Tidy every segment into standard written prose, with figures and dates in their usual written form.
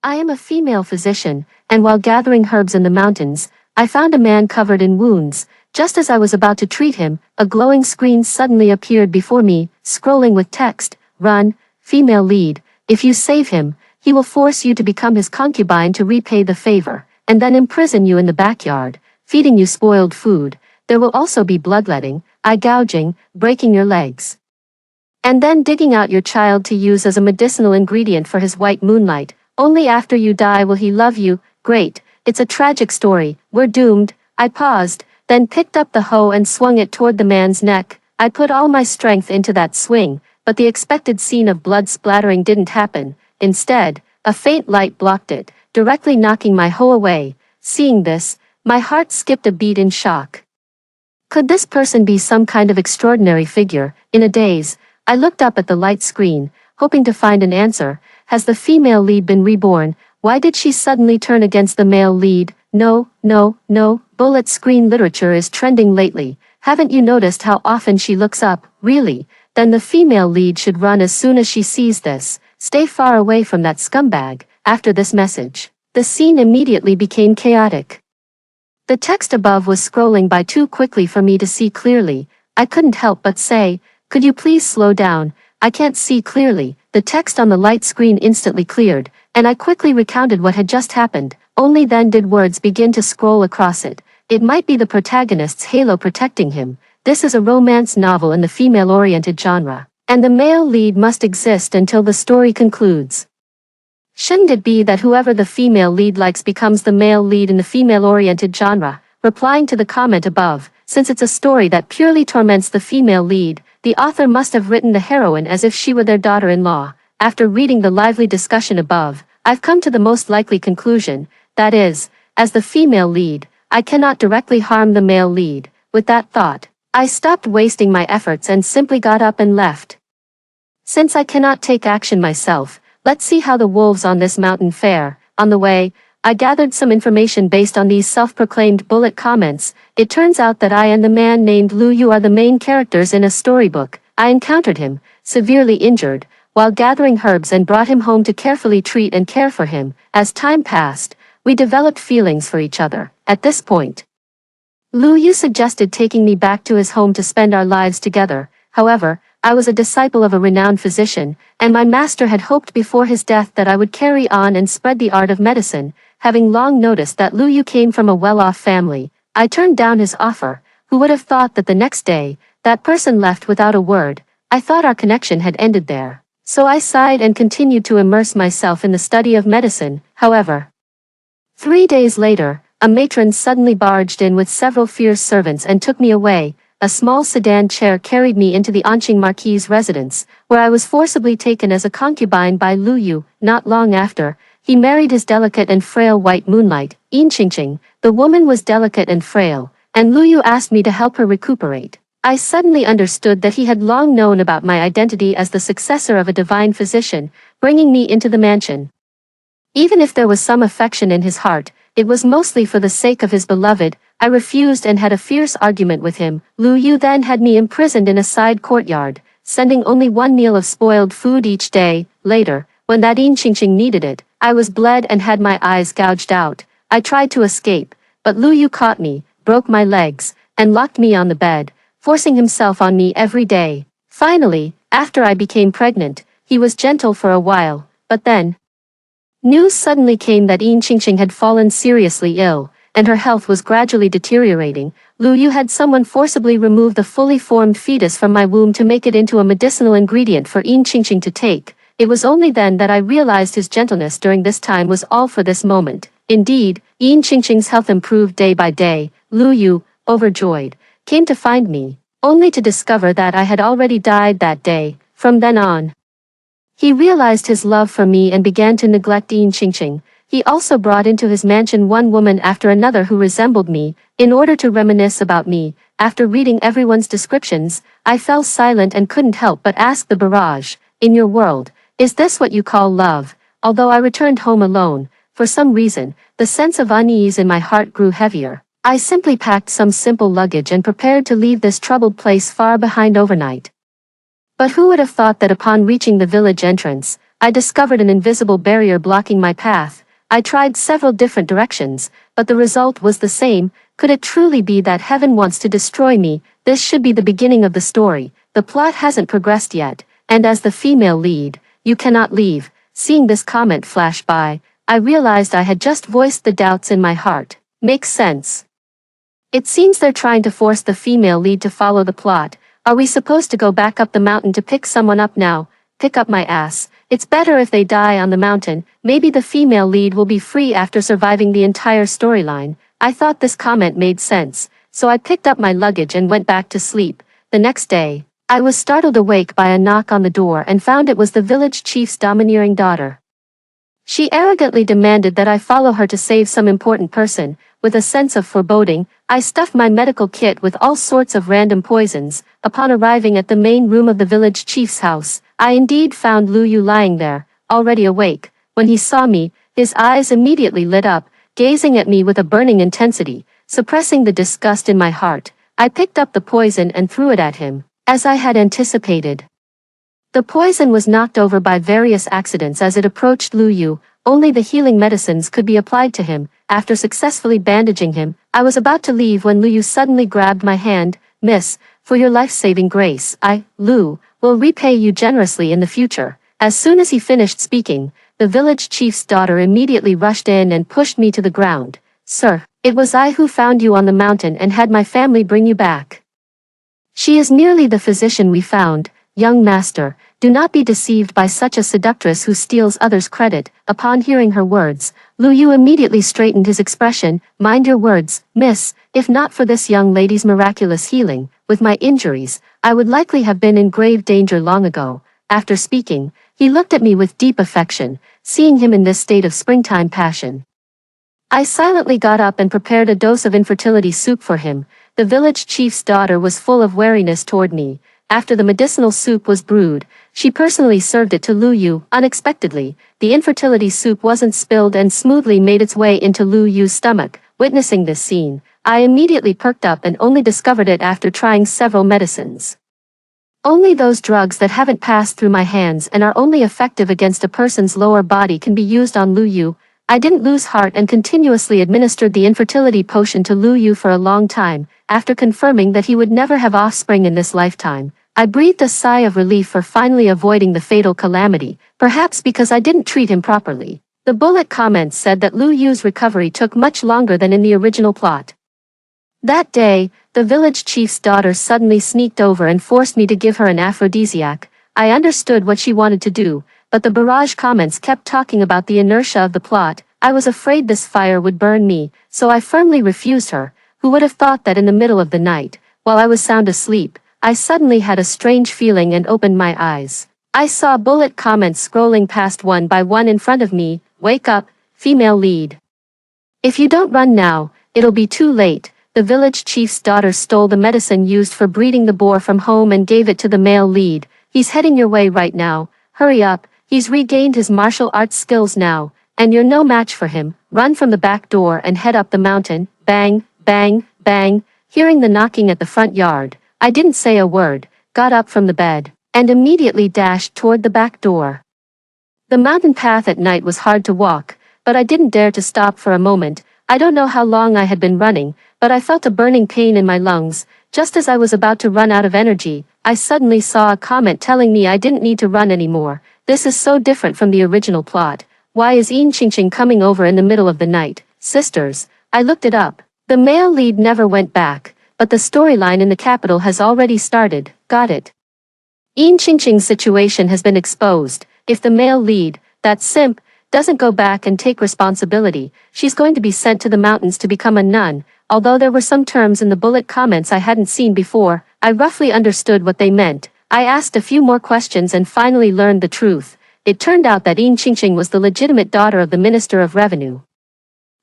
I am a female physician, and while gathering herbs in the mountains, I found a man covered in wounds. Just as I was about to treat him, a glowing screen suddenly appeared before me, scrolling with text, "Run, female lead. If you save him, he will force you to become his concubine to repay the favor, and then imprison you in the backyard, feeding you spoiled food. There will also be bloodletting, eye gouging, breaking your legs, and then digging out your child to use as a medicinal ingredient for his white moonlight. Only after you die will he love you." Great, it's a tragic story, we're doomed. I paused, then picked up the hoe and swung it toward the man's neck. I put all my strength into that swing, but the expected scene of blood splattering didn't happen. Instead, a faint light blocked it, directly knocking my hoe away. Seeing this, my heart skipped a beat in shock. Could this person be some kind of extraordinary figure? In a daze, I looked up at the light screen, hoping to find an answer. Has the female lead been reborn? Why did she suddenly turn against the male lead? No, no, no, bullet screen literature is trending lately. Haven't you noticed how often she looks up? Really? Then the female lead should run as soon as she sees this. Stay far away from that scumbag. After this message, the scene immediately became chaotic. The text above was scrolling by too quickly for me to see clearly. I couldn't help but say, "Could you please slow down? I can't see clearly." The text on the light screen instantly cleared, and I quickly recounted what had just happened. Only then did words begin to scroll across it. It might be the protagonist's halo protecting him. This is a romance novel in the female-oriented genre, and the male lead must exist until the story concludes. Shouldn't it be that whoever the female lead likes becomes the male lead in the female-oriented genre? Replying to the comment above, since it's a story that purely torments the female lead, the author must have written the heroine as if she were their daughter-in-law. After reading the lively discussion above, I've come to the most likely conclusion, that is, as the female lead, I cannot directly harm the male lead. With that thought, I stopped wasting my efforts and simply got up and left. Since I cannot take action myself, let's see how the wolves on this mountain fare. On the way, I gathered some information based on these self-proclaimed bullet comments. It turns out that I and the man named Lu Yu are the main characters in a storybook. I encountered him, severely injured, while gathering herbs and brought him home to carefully treat and care for him. As time passed, we developed feelings for each other. At this point, Lu Yu suggested taking me back to his home to spend our lives together. However, I was a disciple of a renowned physician, and my master had hoped before his death that I would carry on and spread the art of medicine. Having long noticed that Lu Yu came from a well-off family, I turned down his offer. Who would have thought that the next day, that person left without a word? I thought our connection had ended there. So I sighed and continued to immerse myself in the study of medicine. However, 3 days later, a matron suddenly barged in with several fierce servants and took me away. A small sedan chair carried me into the Anqing Marquis's residence, where I was forcibly taken as a concubine by Lu Yu. Not long after, he married his delicate and frail white moonlight, Yin Qingqing. The woman was delicate and frail, and Lu Yu asked me to help her recuperate. I suddenly understood that he had long known about my identity as the successor of a divine physician, bringing me into the mansion. Even if there was some affection in his heart, it was mostly for the sake of his beloved. I refused and had a fierce argument with him. Lu Yu then had me imprisoned in a side courtyard, sending only one meal of spoiled food each day. Later, when that Yin Qingqing needed it, I was bled and had my eyes gouged out. I tried to escape, but Lu Yu caught me, broke my legs, and locked me on the bed, forcing himself on me every day. Finally, after I became pregnant, he was gentle for a while, but then news suddenly came that Yin Qingqing had fallen seriously ill, and her health was gradually deteriorating. Lu Yu had someone forcibly remove the fully formed fetus from my womb to make it into a medicinal ingredient for Yin Qingqing to take. It was only then that I realized his gentleness during this time was all for this moment. Indeed, Yin Qingqing's health improved day by day. Lu Yu, overjoyed, came to find me, only to discover that I had already died that day. From then on, he realized his love for me and began to neglect Yin Qingqing. He also brought into his mansion one woman after another who resembled me, in order to reminisce about me. After reading everyone's descriptions, I fell silent and couldn't help but ask the barrage, "In your world, is this what you call love?" Although I returned home alone, for some reason, the sense of unease in my heart grew heavier. I simply packed some simple luggage and prepared to leave this troubled place far behind overnight. But who would have thought that upon reaching the village entrance, I discovered an invisible barrier blocking my path. I tried several different directions, but the result was the same. Could it truly be that heaven wants to destroy me? This should be the beginning of the story. The plot hasn't progressed yet, and as the female lead, you cannot leave. Seeing this comment flash by, I realized I had just voiced the doubts in my heart. Makes sense. It seems they're trying to force the female lead to follow the plot. Are we supposed to go back up the mountain to pick someone up now? Pick up my ass. It's better if they die on the mountain. Maybe the female lead will be free after surviving the entire storyline. I thought this comment made sense, so I picked up my luggage and went back to sleep. The next day, I was startled awake by a knock on the door and found it was the village chief's domineering daughter. She arrogantly demanded that I follow her to save some important person. With a sense of foreboding, I stuffed my medical kit with all sorts of random poisons. Upon arriving at the main room of the village chief's house, I indeed found Lu Yu lying there, already awake. When he saw me, his eyes immediately lit up, gazing at me with a burning intensity. Suppressing the disgust in my heart, I picked up the poison and threw it at him, as I had anticipated. The poison was knocked over by various accidents as it approached Lu Yu. Only the healing medicines could be applied to him. After successfully bandaging him, I was about to leave when Lu Yu suddenly grabbed my hand. Miss, for your life-saving grace, Lu, will repay you generously in the future. As soon as he finished speaking, the village chief's daughter immediately rushed in and pushed me to the ground. Sir, it was I who found you on the mountain and had my family bring you back. She is merely the physician we found. Young master, do not be deceived by such a seductress who steals others' credit. Upon hearing her words, Lu Yu immediately straightened his expression. Mind your words, miss. If not for this young lady's miraculous healing, with my injuries, I would likely have been in grave danger long ago. After speaking, he looked at me with deep affection, seeing him in this state of springtime passion. I silently got up and prepared a dose of infertility soup for him. The village chief's daughter was full of wariness toward me. After the medicinal soup was brewed, she personally served it to Lu Yu. Unexpectedly, the infertility soup wasn't spilled and smoothly made its way into Lu Yu's stomach. Witnessing this scene, I immediately perked up and only discovered it after trying several medicines. Only those drugs that haven't passed through my hands and are only effective against a person's lower body can be used on Lu Yu. I didn't lose heart and continuously administered the infertility potion to Lu Yu for a long time. After confirming that he would never have offspring in this lifetime, I breathed a sigh of relief for finally avoiding the fatal calamity, perhaps because I didn't treat him properly. The bullet comments said that Lu Yu's recovery took much longer than in the original plot. That day, the village chief's daughter suddenly sneaked over and forced me to give her an aphrodisiac. I understood what she wanted to do, but the barrage comments kept talking about the inertia of the plot. I was afraid this fire would burn me, so I firmly refused her. Who would have thought that in the middle of the night, while I was sound asleep, I suddenly had a strange feeling and opened my eyes. I saw bullet comments scrolling past one by one in front of me. Wake up, female lead. If you don't run now, it'll be too late. The village chief's daughter stole the medicine used for breeding the boar from home and gave it to the male lead. He's heading your way right now. Hurry up, he's regained his martial arts skills now, and you're no match for him. Run from the back door and head up the mountain. Bang, bang, bang. Hearing the knocking at the front yard, I didn't say a word, got up from the bed, and immediately dashed toward the back door. The mountain path at night was hard to walk, but I didn't dare to stop for a moment. I don't know how long I had been running, but I felt a burning pain in my lungs. Just as I was about to run out of energy, I suddenly saw a comment telling me I didn't need to run anymore. This is so different from the original plot. Why is Yin Qingqing coming over in the middle of the night? Sisters, I looked it up. The male lead never went back, but the storyline in the capital has already started. Got it. Yin Qingqing's situation has been exposed. If the male lead, that simp, doesn't go back and take responsibility, she's going to be sent to the mountains to become a nun. Although there were some terms in the bullet comments I hadn't seen before, I roughly understood what they meant. I asked a few more questions and finally learned the truth. It turned out that Yin Qingqing was the legitimate daughter of the Minister of Revenue,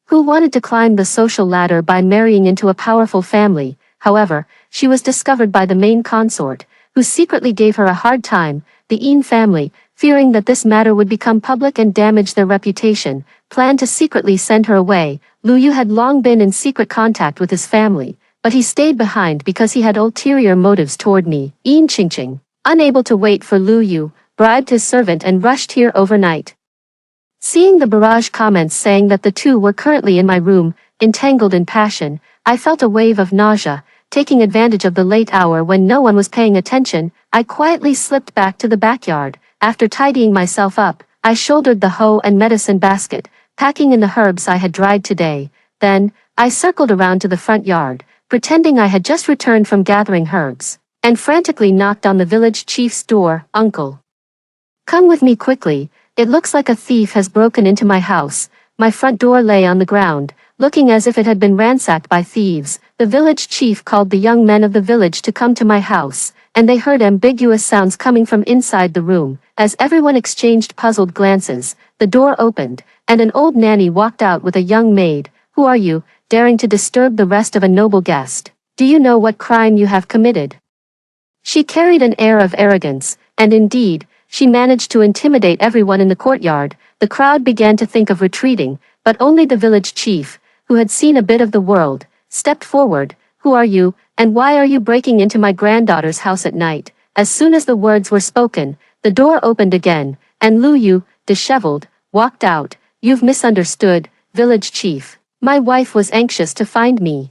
who wanted to climb the social ladder by marrying into a powerful family. However, she was discovered by the main consort, who secretly gave her a hard time. The Yin family, fearing that this matter would become public and damage their reputation, planned to secretly send her away. Lu Yu had long been in secret contact with his family, but he stayed behind because he had ulterior motives toward me. Yin Qingqing, unable to wait for Lu Yu, bribed his servant and rushed here overnight. Seeing the barrage comments saying that the two were currently in my room, entangled in passion, I felt a wave of nausea. Taking advantage of the late hour when no one was paying attention, I quietly slipped back to the backyard. After tidying myself up, I shouldered the hoe and medicine basket, packing in the herbs I had dried today. Then, I circled around to the front yard, pretending I had just returned from gathering herbs, and frantically knocked on the village chief's door. "Uncle, come with me quickly. It looks like a thief has broken into my house." My front door lay on the ground, looking as if it had been ransacked by thieves. The village chief called the young men of the village to come to my house, and they heard ambiguous sounds coming from inside the room. As everyone exchanged puzzled glances, the door opened, and an old nanny walked out with a young maid. "Who are you, daring to disturb the rest of a noble guest? Do you know what crime you have committed?" She carried an air of arrogance, and indeed, she managed to intimidate everyone in the courtyard. The crowd began to think of retreating, but only the village chief, who had seen a bit of the world, stepped forward. "Who are you, and why are you breaking into my granddaughter's house at night?" As soon as the words were spoken, the door opened again, and Lu Yu, disheveled, walked out. "You've misunderstood, village chief. My wife was anxious to find me,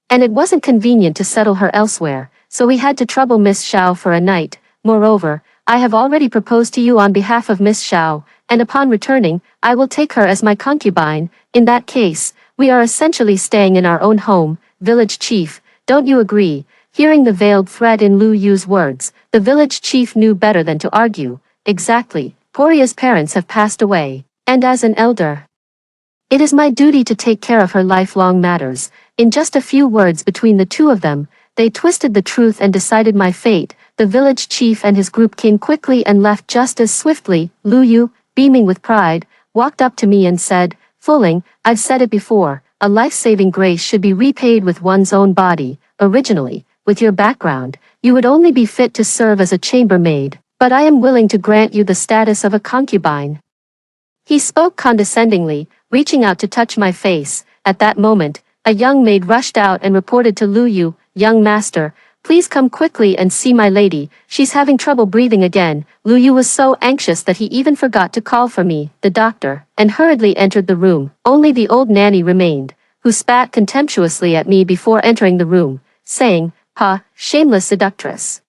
and it wasn't convenient to settle her elsewhere, so we had to trouble Miss Xiao for a night. Moreover, I have already proposed to you on behalf of Miss Xiao, and upon returning, I will take her as my concubine. In that case, we are essentially staying in our own home. Village chief, don't you agree?" Hearing the veiled threat in Lu Yu's words, the village chief knew better than to argue. "Exactly. Poria's parents have passed away, and as an elder, it is my duty to take care of her lifelong matters." In just a few words between the two of them, they twisted the truth and decided my fate. The village chief and his group came quickly and left just as swiftly. Lu Yu, beaming with pride, walked up to me and said, "Fuling, I've said it before, a life-saving grace should be repaid with one's own body. Originally, with your background, you would only be fit to serve as a chambermaid, but I am willing to grant you the status of a concubine." He spoke condescendingly, reaching out to touch my face. At that moment, a young maid rushed out and reported to Lu Yu, "Young master, please come quickly and see my lady. She's having trouble breathing again." Lu Yu was so anxious that he even forgot to call for me, the doctor, and hurriedly entered the room. Only the old nanny remained, who spat contemptuously at me before entering the room, saying, "Ha, shameless seductress."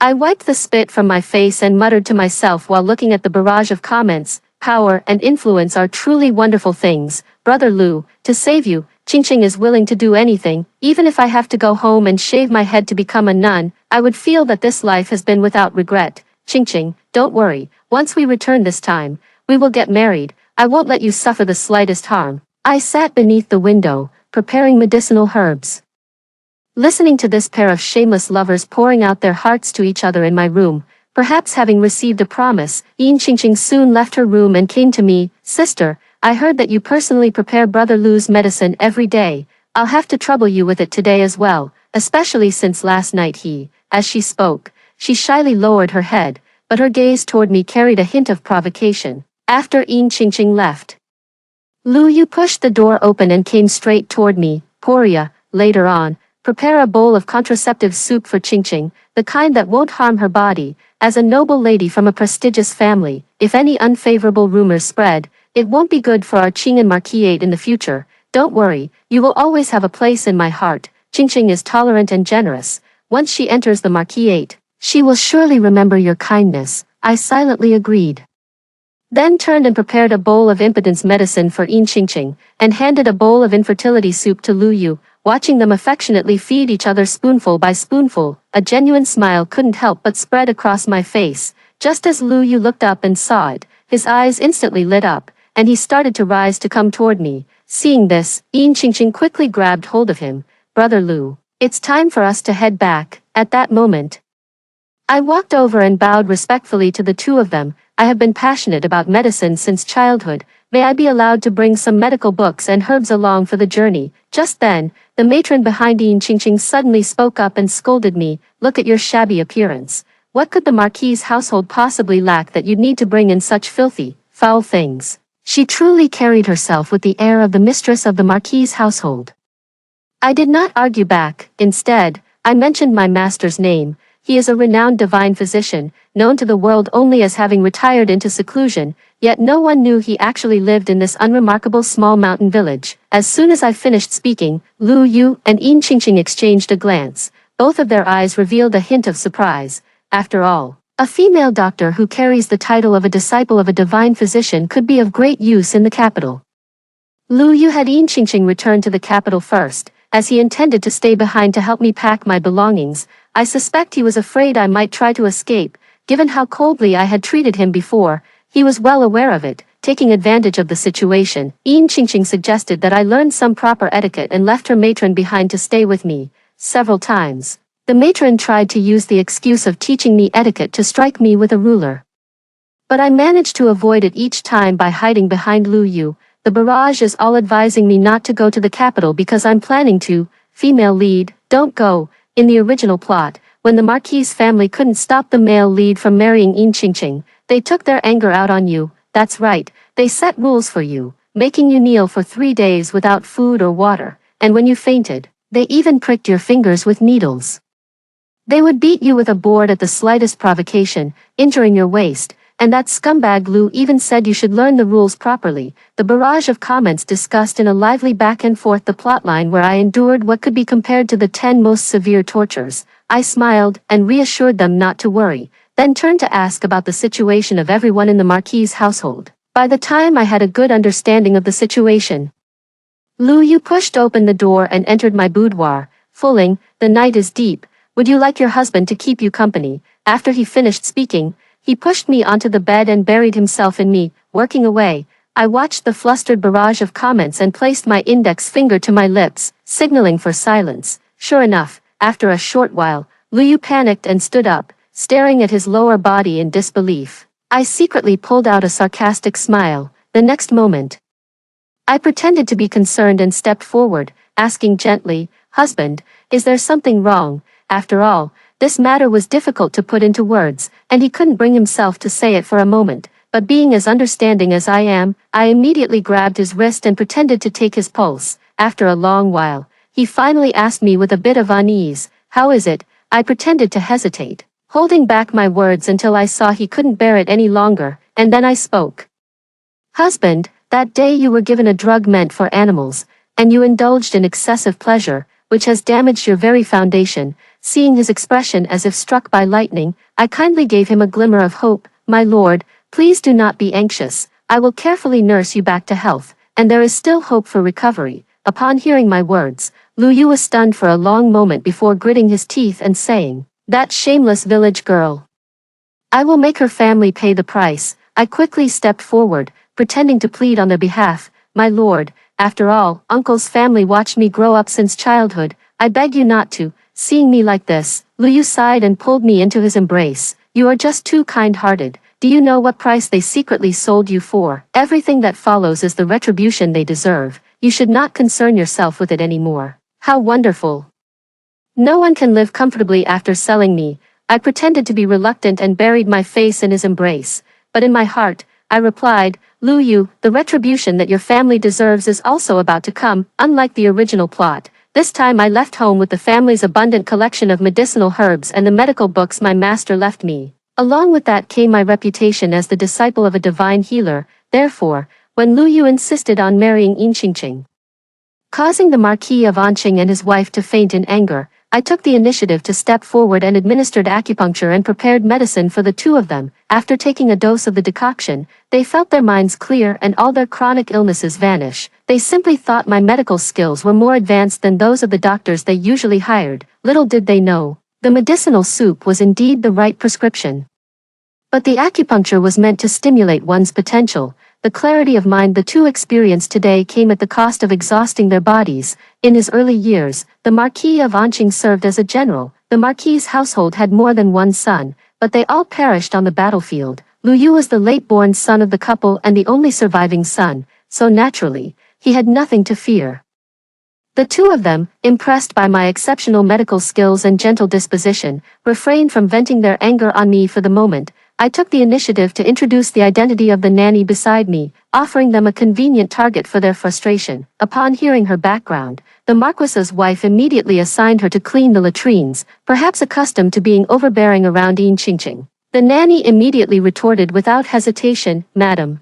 I wiped the spit from my face and muttered to myself while looking at the barrage of comments, "Power and influence are truly wonderful things. Brother Lu, to save you, Qingqing is willing to do anything. Even if I have to go home and shave my head to become a nun, I would feel that this life has been without regret. Qingqing, don't worry, once we return this time, we will get married. I won't let you suffer the slightest harm." I sat beneath the window, preparing medicinal herbs, listening to this pair of shameless lovers pouring out their hearts to each other in my room. Perhaps having received a promise, Qingqing soon left her room and came to me. "Sister, I heard that you personally prepare Brother Lu's medicine every day. I'll have to trouble you with it today as well, especially since last night he..." As she spoke, she shyly lowered her head, but her gaze toward me carried a hint of provocation. After Qingqing left, Lu Yu pushed the door open and came straight toward me. "Poria, later on, prepare a bowl of contraceptive soup for Qingqing, the kind that won't harm her body. As a noble lady from a prestigious family, if any unfavorable rumors spread, it won't be good for our Qing and Marquisate in the future. Don't worry, you will always have a place in my heart. Qingqing is tolerant and generous. Once she enters the Marquisate, she will surely remember your kindness." I silently agreed, then turned and prepared a bowl of impotence medicine for Qingqing, and handed a bowl of infertility soup to Lu Yu. Watching them affectionately feed each other spoonful by spoonful, a genuine smile couldn't help but spread across my face. Just as Lu Yu looked up and saw it, his eyes instantly lit up, and he started to rise to come toward me. Seeing this, Qingqing quickly grabbed hold of him. "Brother Lu, it's time for us to head back." At that moment, I walked over and bowed respectfully to the two of them. "I have been passionate about medicine since childhood. May I be allowed to bring some medical books and herbs along for the journey?" Just then, the matron behind Qingqing suddenly spoke up and scolded me. "Look at your shabby appearance. What could the Marquis's household possibly lack that you'd need to bring in such filthy, foul things?" She truly carried herself with the air of the mistress of the Marquis's household. I did not argue back. Instead, I mentioned my master's name. He is a renowned divine physician, known to the world only as having retired into seclusion, yet no one knew he actually lived in this unremarkable small mountain village. As soon as I finished speaking, Lu Yu and Yin Qingqing exchanged a glance. Both of their eyes revealed a hint of surprise. After all, a female doctor who carries the title of a disciple of a divine physician could be of great use in the capital. Lu Yu had Yin Qingqing return to the capital first, as he intended to stay behind to help me pack my belongings. I suspect he was afraid I might try to escape, given how coldly I had treated him before. He was well aware of it. Taking advantage of the situation, Yin Qingqing suggested that I learn some proper etiquette and left her matron behind to stay with me. Several times, the matron tried to use the excuse of teaching me etiquette to strike me with a ruler. But I managed to avoid it each time by hiding behind Lu Yu. The barrage is all advising me not to go to the capital because I'm planning to. Female lead, don't go. In the original plot, when the Marquis family couldn't stop the male lead from marrying Yin Qingqing, they took their anger out on you. That's right, they set rules for you, making you kneel for 3 days without food or water, and when you fainted, they even pricked your fingers with needles. They would beat you with a board at the slightest provocation, injuring your waist, and that scumbag Lu even said you should learn the rules properly. The barrage of comments discussed in a lively back and forth the plotline where I endured what could be compared to the 10 most severe tortures. I smiled and reassured them not to worry, then turned to ask about the situation of everyone in the Marquis' household. By the time I had a good understanding of the situation, Lu Yu pushed open the door and entered my boudoir, fulling, "The night is deep. Would you like your husband to keep you company?" After he finished speaking, he pushed me onto the bed and buried himself in me. Working away, I watched the flustered barrage of comments and placed my index finger to my lips, signaling for silence. Sure enough, after a short while, Lu Yu panicked and stood up, staring at his lower body in disbelief. I secretly pulled out a sarcastic smile. The next moment, I pretended to be concerned and stepped forward, asking gently, "Husband, is there something wrong?" After all, this matter was difficult to put into words, and he couldn't bring himself to say it for a moment, but being as understanding as I am, I immediately grabbed his wrist and pretended to take his pulse. After a long while, he finally asked me with a bit of unease, "How is it?" I pretended to hesitate, holding back my words until I saw he couldn't bear it any longer, and then I spoke. "Husband, that day you were given a drug meant for animals, and you indulged in excessive pleasure, which has damaged your very foundation." Seeing his expression as if struck by lightning, I kindly gave him a glimmer of hope. "My lord, please do not be anxious. I will carefully nurse you back to health, and there is still hope for recovery." Upon hearing my words, Lu Yu was stunned for a long moment before gritting his teeth and saying, "That shameless village girl. I will make her family pay the price." I quickly stepped forward, pretending to plead on their behalf. "My lord, after all, uncle's family watched me grow up since childhood. I beg you not to." Seeing me like this, Lu Yu sighed and pulled me into his embrace. "You are just too kind-hearted. Do you know what price they secretly sold you for? Everything that follows is the retribution they deserve. You should not concern yourself with it anymore." How wonderful! No one can live comfortably after selling me. I pretended to be reluctant and buried my face in his embrace. But in my heart, I replied, "Lu Yu, the retribution that your family deserves is also about to come." Unlike the original plot, this time I left home with the family's abundant collection of medicinal herbs and the medical books my master left me. Along with that came my reputation as the disciple of a divine healer. Therefore, when Lu Yu insisted on marrying Yin Qingqing, causing the Marquis of Anqing and his wife to faint in anger, I took the initiative to step forward and administered acupuncture and prepared medicine for the two of them. After taking a dose of the decoction, they felt their minds clear and all their chronic illnesses vanish. They simply thought my medical skills were more advanced than those of the doctors they usually hired. Little did they know, the medicinal soup was indeed the right prescription. But the acupuncture was meant to stimulate one's potential. The clarity of mind the two experienced today came at the cost of exhausting their bodies. In his early years, the Marquis of Anqing served as a general. The Marquis' household had more than one son, but they all perished on the battlefield. Lu Yu was the late-born son of the couple and the only surviving son, so naturally, he had nothing to fear. The two of them, impressed by my exceptional medical skills and gentle disposition, refrained from venting their anger on me for the moment. I took the initiative to introduce the identity of the nanny beside me, offering them a convenient target for their frustration. Upon hearing her background, the Marquis's wife immediately assigned her to clean the latrines, perhaps accustomed to being overbearing around Yin Qingqing. The nanny immediately retorted without hesitation, "Madam,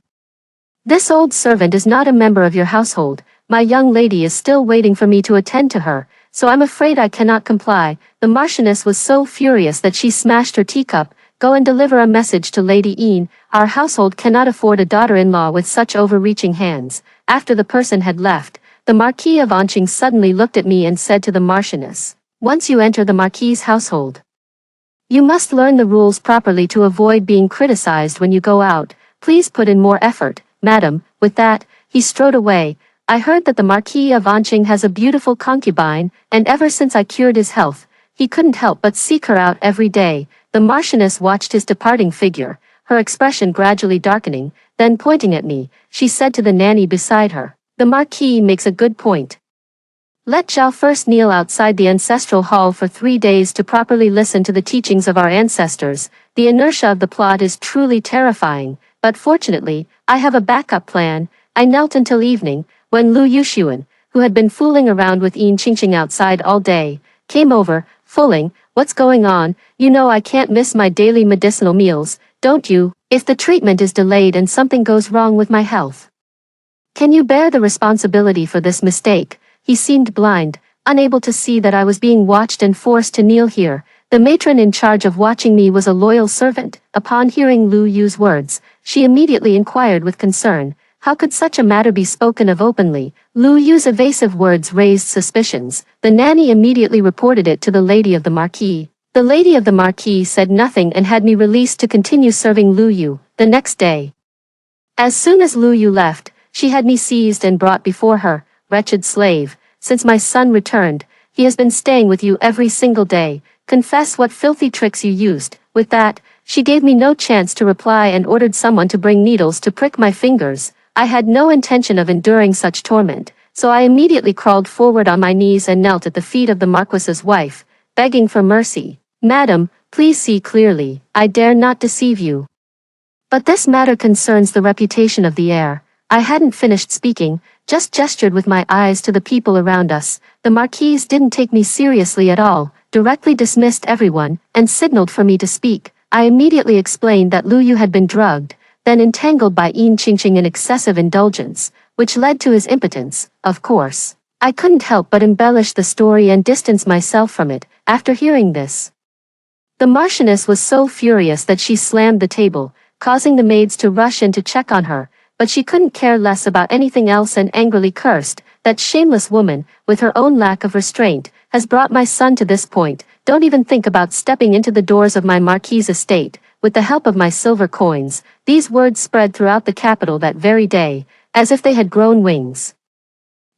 this old servant is not a member of your household. My young lady is still waiting for me to attend to her, so I'm afraid I cannot comply." The Marchioness was so furious that she smashed her teacup. "Go and deliver a message to Lady Yin. Our household cannot afford a daughter-in-law with such overreaching hands." After the person had left, the Marquis of Anqing suddenly looked at me and said to the Marchioness, "Once you enter the Marquis's household, you must learn the rules properly to avoid being criticized when you go out. Please put in more effort, madam." With that, he strode away. I heard that the Marquis of Anqing has a beautiful concubine, and ever since I cured his health, he couldn't help but seek her out every day. The Marchioness watched his departing figure, her expression gradually darkening, then pointing at me, she said to the nanny beside her, "The Marquis makes a good point. Let Zhao first kneel outside the ancestral hall for 3 days to properly listen to the teachings of our ancestors. The inertia of the plot is truly terrifying, but fortunately, I have a backup plan." I knelt until evening, when Lu Yushuan, who had been fooling around with Yin Qingqing outside all day, came over, fooling. "What's going on? You know I can't miss my daily medicinal meals, don't you? If the treatment is delayed and something goes wrong with my health, can you bear the responsibility for this mistake?" He seemed blind, unable to see that I was being watched and forced to kneel here. The matron in charge of watching me was a loyal servant. Upon hearing Lu Yu's words, she immediately inquired with concern, how could such a matter be spoken of openly? Lu Yu's evasive words raised suspicions. The nanny immediately reported it to the lady of the Marquis. The lady of the Marquis said nothing and had me released to continue serving Lu Yu. The next day, as soon as Lu Yu left, she had me seized and brought before her. "Wretched slave, since my son returned, he has been staying with you every single day. Confess what filthy tricks you used." With that, she gave me no chance to reply and ordered someone to bring needles to prick my fingers. I had no intention of enduring such torment, so I immediately crawled forward on my knees and knelt at the feet of the Marquis's wife, begging for mercy. "Madam, please see clearly, I dare not deceive you. But this matter concerns the reputation of the heir." I hadn't finished speaking, just gestured with my eyes to the people around us. The Marquise didn't take me seriously at all, directly dismissed everyone, and signaled for me to speak. I immediately explained that Lu Yu had been drugged, then entangled by Yin Qingqing in excessive indulgence, which led to his impotence. Of course, I couldn't help but embellish the story and distance myself from it. After hearing this, the Marchioness was so furious that she slammed the table, causing the maids to rush in to check on her. But she couldn't care less about anything else and angrily cursed, "That shameless woman, with her own lack of restraint, has brought my son to this point. Don't even think about stepping into the doors of my Marquis' estate, with the help of my silver coins." These words spread throughout the capital that very day, as if they had grown wings.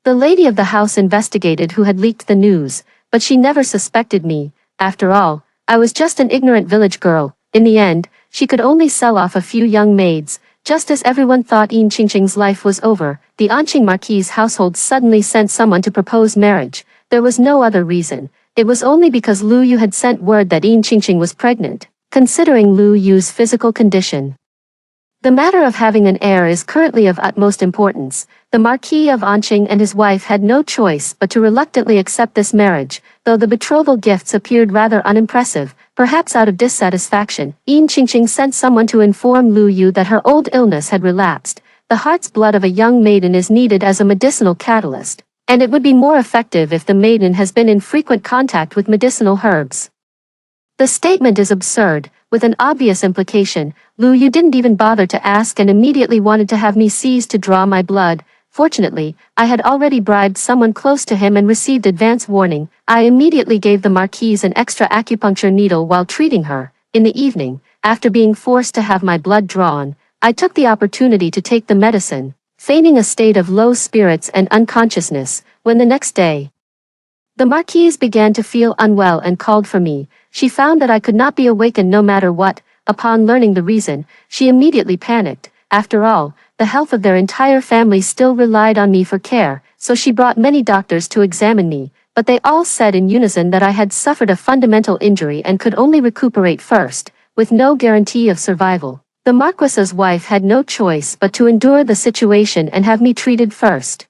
The lady of the house investigated who had leaked the news, but she never suspected me. After all, I was just an ignorant village girl. In the end, she could only sell off a few young maids. Just as everyone thought Yin Qingqing's life was over, the Anqing Marquis' household suddenly sent someone to propose marriage. There was no other reason. It was only because Lu Yu had sent word that Yin Qingqing was pregnant. Considering Lu Yu's physical condition, the matter of having an heir is currently of utmost importance. The Marquis of Anqing and his wife had no choice but to reluctantly accept this marriage, though the betrothal gifts appeared rather unimpressive. Perhaps out of dissatisfaction, Yin Qingqing sent someone to inform Lu Yu that her old illness had relapsed. The heart's blood of a young maiden is needed as a medicinal catalyst, and it would be more effective if the maiden has been in frequent contact with medicinal herbs. The statement is absurd, with an obvious implication. Lu Yu didn't even bother to ask and immediately wanted to have me seized to draw my blood. Fortunately, I had already bribed someone close to him and received advance warning. I immediately gave the Marquise an extra acupuncture needle while treating her. In the evening, after being forced to have my blood drawn, I took the opportunity to take the medicine, feigning a state of low spirits and unconsciousness. When the next day, the Marquise began to feel unwell and called for me, she found that I could not be awakened no matter what. Upon learning the reason, she immediately panicked. After all, the health of their entire family still relied on me for care, so she brought many doctors to examine me, but they all said in unison that I had suffered a fundamental injury and could only recuperate first. with no guarantee of survival. The Marquis's wife had no choice but to endure the situation and have me treated first.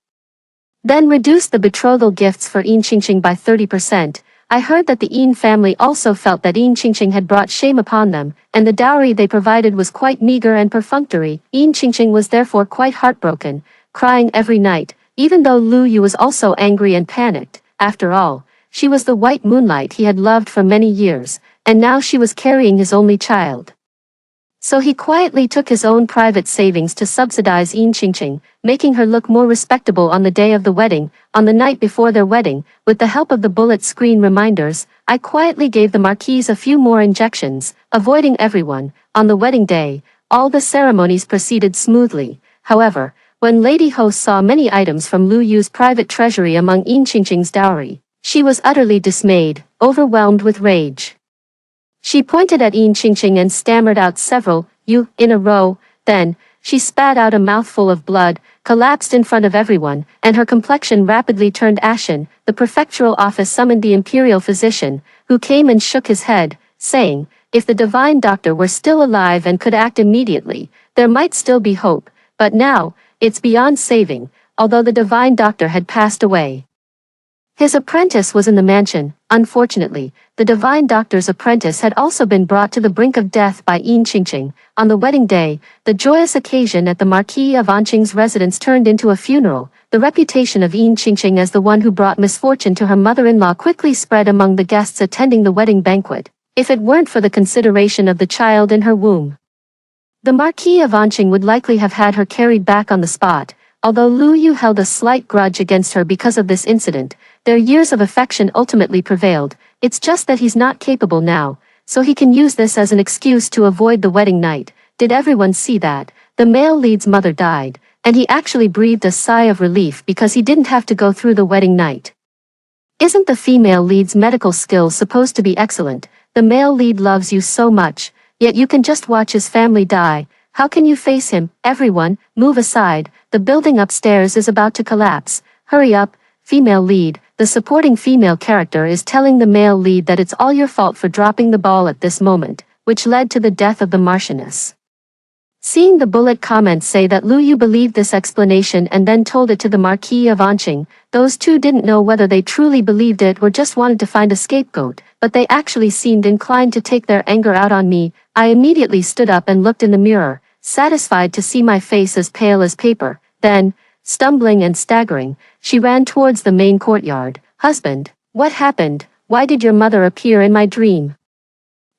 Then reduced the betrothal gifts for Yin Qingqing by 30%. I heard that the Yin family also felt that Yin Qingqing had brought shame upon them, and the dowry they provided was quite meager and perfunctory. Yin Qingqing was therefore quite heartbroken, crying every night, even though Lu Yu was also angry and panicked. After all, she was the white moonlight he had loved for many years, and now she was carrying his only child. So he quietly took his own private savings to subsidize Yin Qingqing, making her look more respectable on the day of the wedding. On the night before their wedding, with the help of the bullet screen reminders, I quietly gave the Marquise a few more injections, avoiding everyone. On the wedding day, all the ceremonies proceeded smoothly. However, when Lady Host saw many items from Lu Yu's private treasury among Yin Qingqing's dowry, she was utterly dismayed, overwhelmed with rage. She pointed at Yin Qingqing and stammered out several, "You," in a row. Then, she spat out a mouthful of blood, collapsed in front of everyone, and her complexion rapidly turned ashen. The prefectural office summoned the imperial physician, who came and shook his head, saying, if the divine doctor were still alive and could act immediately, there might still be hope, but now, it's beyond saving, although the divine doctor had passed away. His apprentice was in the mansion. Unfortunately, the divine doctor's apprentice had also been brought to the brink of death by Yin Qingqing. On the wedding day, the joyous occasion at the Marquis of Anqing's residence turned into a funeral. The reputation of Yin Qingqing as the one who brought misfortune to her mother-in-law quickly spread among the guests attending the wedding banquet, if it weren't for the consideration of the child in her womb. The Marquis of Anqing would likely have had her carried back on the spot. Although Lu Yu held a slight grudge against her because of this incident, their years of affection ultimately prevailed. It's just that he's not capable now, so he can use this as an excuse to avoid the wedding night. Did everyone see that? The male lead's mother died, and he actually breathed a sigh of relief because he didn't have to go through the wedding night. Isn't the female lead's medical skills supposed to be excellent? The male lead loves you so much, yet you can just watch his family die. How can you face him? Everyone, move aside. The building upstairs is about to collapse. Hurry up, female lead. The supporting female character is telling the male lead that it's all your fault for dropping the ball at this moment, which led to the death of the Marchioness. Seeing the bullet comments say that Lu Yu believed this explanation and then told it to the Marquis of Anqing, those two didn't know whether they truly believed it or just wanted to find a scapegoat, but they actually seemed inclined to take their anger out on me. I immediately stood up and looked in the mirror, satisfied to see my face as pale as paper. Then, stumbling and staggering, she ran towards the main courtyard. Husband, what happened? Why did your mother appear in my dream?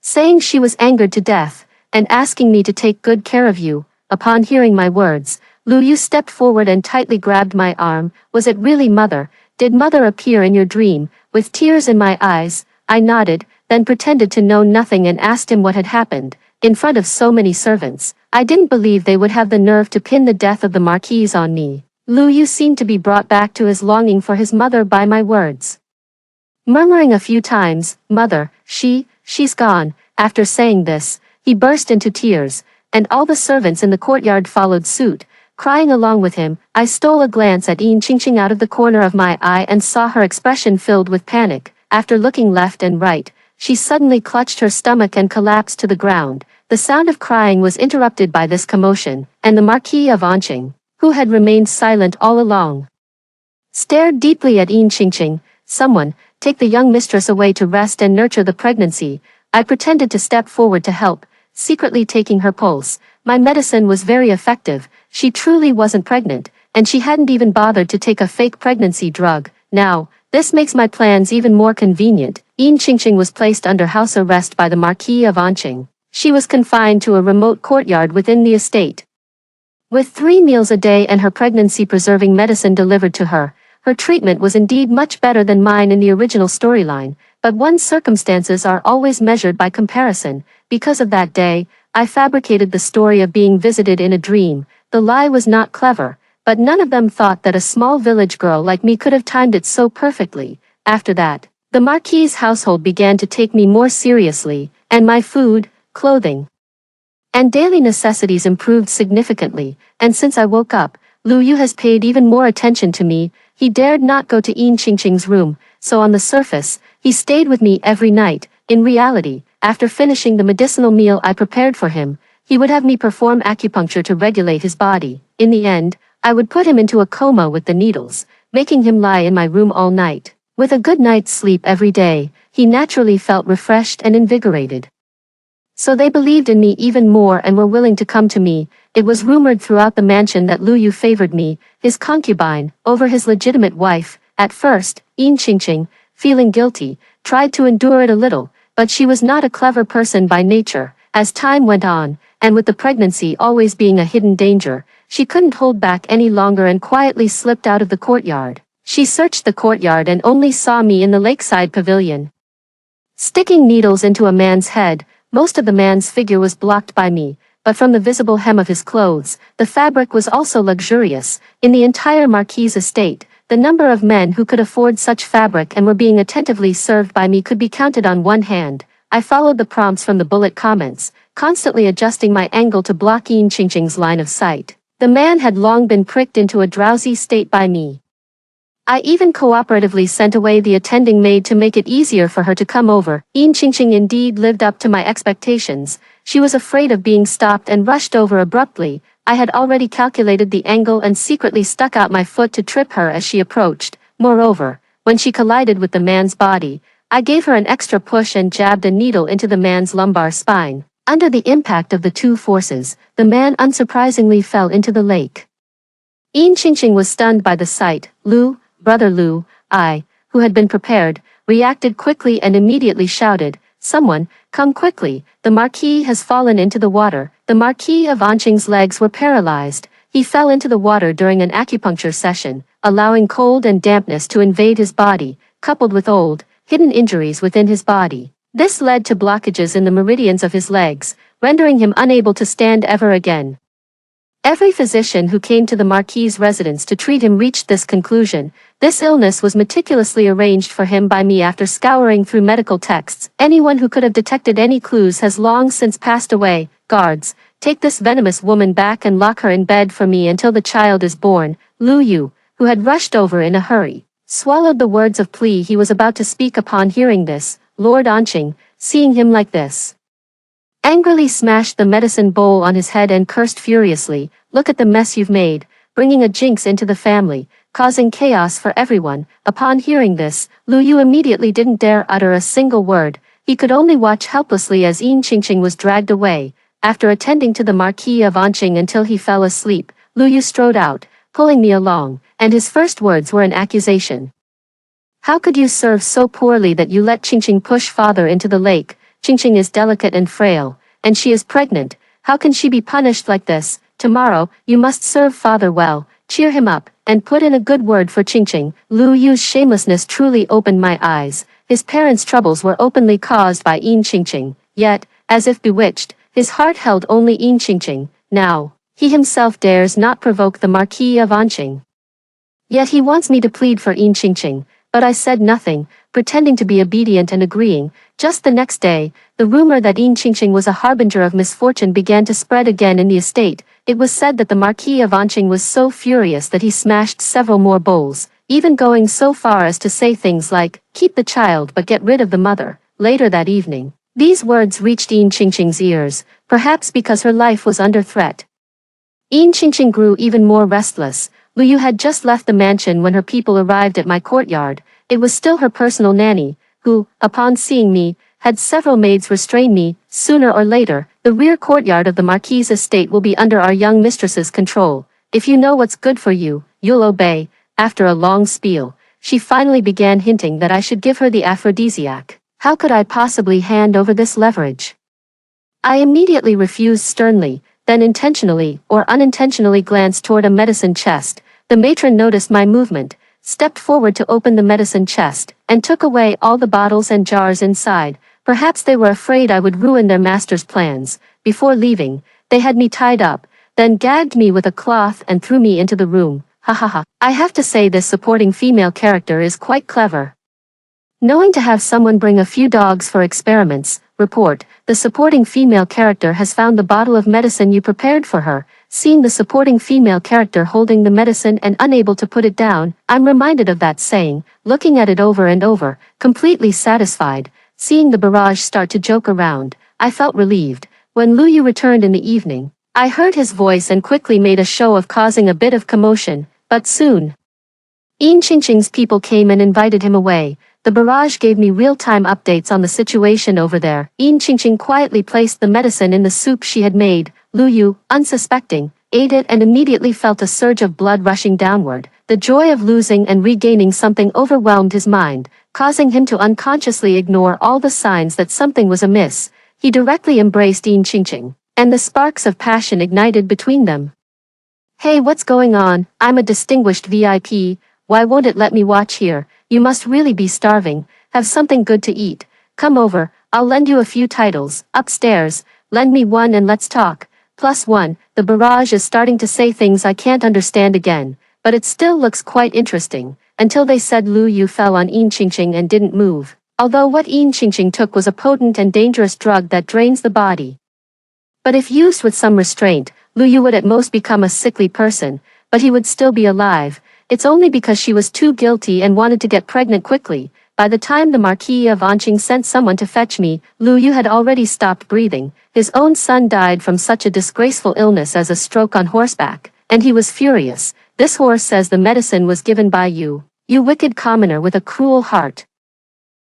Saying she was angered to death, and asking me to take good care of you. Upon hearing my words, Lu Yu stepped forward and tightly grabbed my arm. Was it really mother? Did mother appear in your dream? With tears in my eyes, I nodded, then pretended to know nothing and asked him what had happened. In front of so many servants, I didn't believe they would have the nerve to pin the death of the Marquise on me. Lu Yu seemed to be brought back to his longing for his mother by my words. Murmuring a few times, "Mother, she's gone." After saying this, he burst into tears, and all the servants in the courtyard followed suit, crying along with him. I stole a glance at Yin Qingqing out of the corner of my eye and saw her expression filled with panic. After looking left and right, she suddenly clutched her stomach and collapsed to the ground. The sound of crying was interrupted by this commotion, and the Marquis of Anqing, who had remained silent all along, stared deeply at Yin Qingqing. Someone, take the young mistress away to rest and nurture the pregnancy. I pretended to step forward to help, secretly taking her pulse. My medicine was very effective. She truly wasn't pregnant, and she hadn't even bothered to take a fake pregnancy drug. Now, this makes my plans even more convenient. Yin Qingqing was placed under house arrest by the Marquis of Anqing. She was confined to a remote courtyard within the estate, with 3 meals a day and her pregnancy-preserving medicine delivered to her. Her treatment was indeed much better than mine in the original storyline, but one's circumstances are always measured by comparison. Because of that day, I fabricated the story of being visited in a dream. The lie was not clever, but none of them thought that a small village girl like me could have timed it so perfectly. After that, the Marquis's household began to take me more seriously, and my food, clothing, and daily necessities improved significantly, and since I woke up, Lu Yu has paid even more attention to me. He dared not go to Yin Qingqing's room, so on the surface, he stayed with me every night. In reality, after finishing the medicinal meal I prepared for him, he would have me perform acupuncture to regulate his body. In the end, I would put him into a coma with the needles, making him lie in my room all night. With a good night's sleep every day, he naturally felt refreshed and invigorated. So they believed in me even more and were willing to come to me. It was rumored throughout the mansion that Lu Yu favored me, his concubine, over his legitimate wife. At first, Yin Qingqing, feeling guilty, tried to endure it a little, but she was not a clever person by nature. As time went on, and with the pregnancy always being a hidden danger, she couldn't hold back any longer and quietly slipped out of the courtyard. She searched the courtyard and only saw me in the lakeside pavilion, sticking needles into a man's head. Most of the man's figure was blocked by me, but from the visible hem of his clothes, the fabric was also luxurious. In the entire Marquis estate, the number of men who could afford such fabric and were being attentively served by me could be counted on one hand. I followed the prompts from the bullet comments, constantly adjusting my angle to block Yin Qingqing's line of sight. The man had long been pricked into a drowsy state by me. I even cooperatively sent away the attending maid to make it easier for her to come over. Yin Qingqing indeed lived up to my expectations. She was afraid of being stopped and rushed over abruptly. I had already calculated the angle and secretly stuck out my foot to trip her as she approached. Moreover, when she collided with the man's body, I gave her an extra push and jabbed a needle into the man's lumbar spine. Under the impact of the two forces, the man unsurprisingly fell into the lake. Yin Qingqing was stunned by the sight. Brother Lu, who had been prepared, reacted quickly and immediately shouted, "Someone, come quickly, the Marquis has fallen into the water." The Marquis of Anqing's legs were paralyzed. He fell into the water during an acupuncture session, allowing cold and dampness to invade his body, coupled with old, hidden injuries within his body. This led to blockages in the meridians of his legs, rendering him unable to stand ever again. Every physician who came to the Marquis's residence to treat him reached this conclusion. This illness was meticulously arranged for him by me after scouring through medical texts. Anyone who could have detected any clues has long since passed away. Guards, take this venomous woman back and lock her in bed for me until the child is born. Lu Yu, who had rushed over in a hurry, swallowed the words of plea he was about to speak upon hearing this. Lord Anqing, seeing him like this, angrily smashed the medicine bowl on his head and cursed furiously, "Look at the mess you've made, bringing a jinx into the family, causing chaos for everyone." Upon hearing this, Lu Yu immediately didn't dare utter a single word. He could only watch helplessly as Yin Qingqing was dragged away. After attending to the Marquis of Anqing until he fell asleep, Lu Yu strode out, pulling me along, and his first words were an accusation. "How could you serve so poorly that you let Qingqing push father into the lake? Qingqing is delicate and frail, and she is pregnant. How can she be punished like this? Tomorrow, you must serve father well, cheer him up, and put in a good word for Qingqing." Lu Yu's shamelessness truly opened my eyes. His parents' troubles were openly caused by Yin Qingqing, yet, as if bewitched, his heart held only Yin Qingqing. Now, he himself dares not provoke the Marquis of Anqing. Yet he wants me to plead for Yin Qingqing, but I said nothing, pretending to be obedient and agreeing. Just the next day, the rumor that Yin Qingqing was a harbinger of misfortune began to spread again in the estate. It was said that the Marquis of Anqing was so furious that he smashed several more bowls, even going so far as to say things like, "Keep the child but get rid of the mother." Later that evening, these words reached Yin Qingqing's ears, perhaps because her life was under threat. Yin Qingqing grew even more restless. Lu Yu had just left the mansion when her people arrived at my courtyard. It was still her personal nanny, who, upon seeing me, had several maids restrain me. Sooner or later, the rear courtyard of the Marquis' estate will be under our young mistress's control. If you know what's good for you, you'll obey. After a long spiel, she finally began hinting that I should give her the aphrodisiac. How could I possibly hand over this leverage? I immediately refused sternly, then intentionally or unintentionally glanced toward a medicine chest. The matron noticed my movement, stepped forward to open the medicine chest, and took away all the bottles and jars inside. Perhaps they were afraid I would ruin their master's plans. Before leaving, they had me tied up, then gagged me with a cloth and threw me into the room. Ha ha ha. I have to say this supporting female character is quite clever. Knowing to have someone bring a few dogs for experiments. Report, the supporting female character has found the bottle of medicine you prepared for her. Seeing the supporting female character holding the medicine and unable to put it down, I'm reminded of that saying, looking at it over and over, completely satisfied. Seeing the barrage start to joke around, I felt relieved. When Lu Yu returned in the evening, I heard his voice and quickly made a show of causing a bit of commotion, but soon Yin Qingqing's people came and invited him away. The barrage gave me real-time updates on the situation over there. Yin Qingqing quietly placed the medicine in the soup she had made. Lu Yu, unsuspecting, ate it and immediately felt a surge of blood rushing downward. The joy of losing and regaining something overwhelmed his mind, causing him to unconsciously ignore all the signs that something was amiss. He directly embraced Yin Qingqing, and the sparks of passion ignited between them. "Hey, what's going on? I'm a distinguished VIP. Why won't it let me watch here? You must really be starving. Have something good to eat. Come over, I'll lend you a few titles. Upstairs, lend me one and let's talk. +1, the barrage is starting to say things I can't understand again, but it still looks quite interesting, until they said Lu Yu fell on Yin Qingqing and didn't move. Although what Yin Qingqing took was a potent and dangerous drug that drains the body. But if used with some restraint, Lu Yu would at most become a sickly person, but he would still be alive. It's only because she was too guilty and wanted to get pregnant quickly. By the time the Marquis of Anqing sent someone to fetch me, Lu Yu had already stopped breathing. His own son died from such a disgraceful illness as a stroke on horseback, and he was furious. This horse says the medicine was given by you, you wicked commoner with a cruel heart.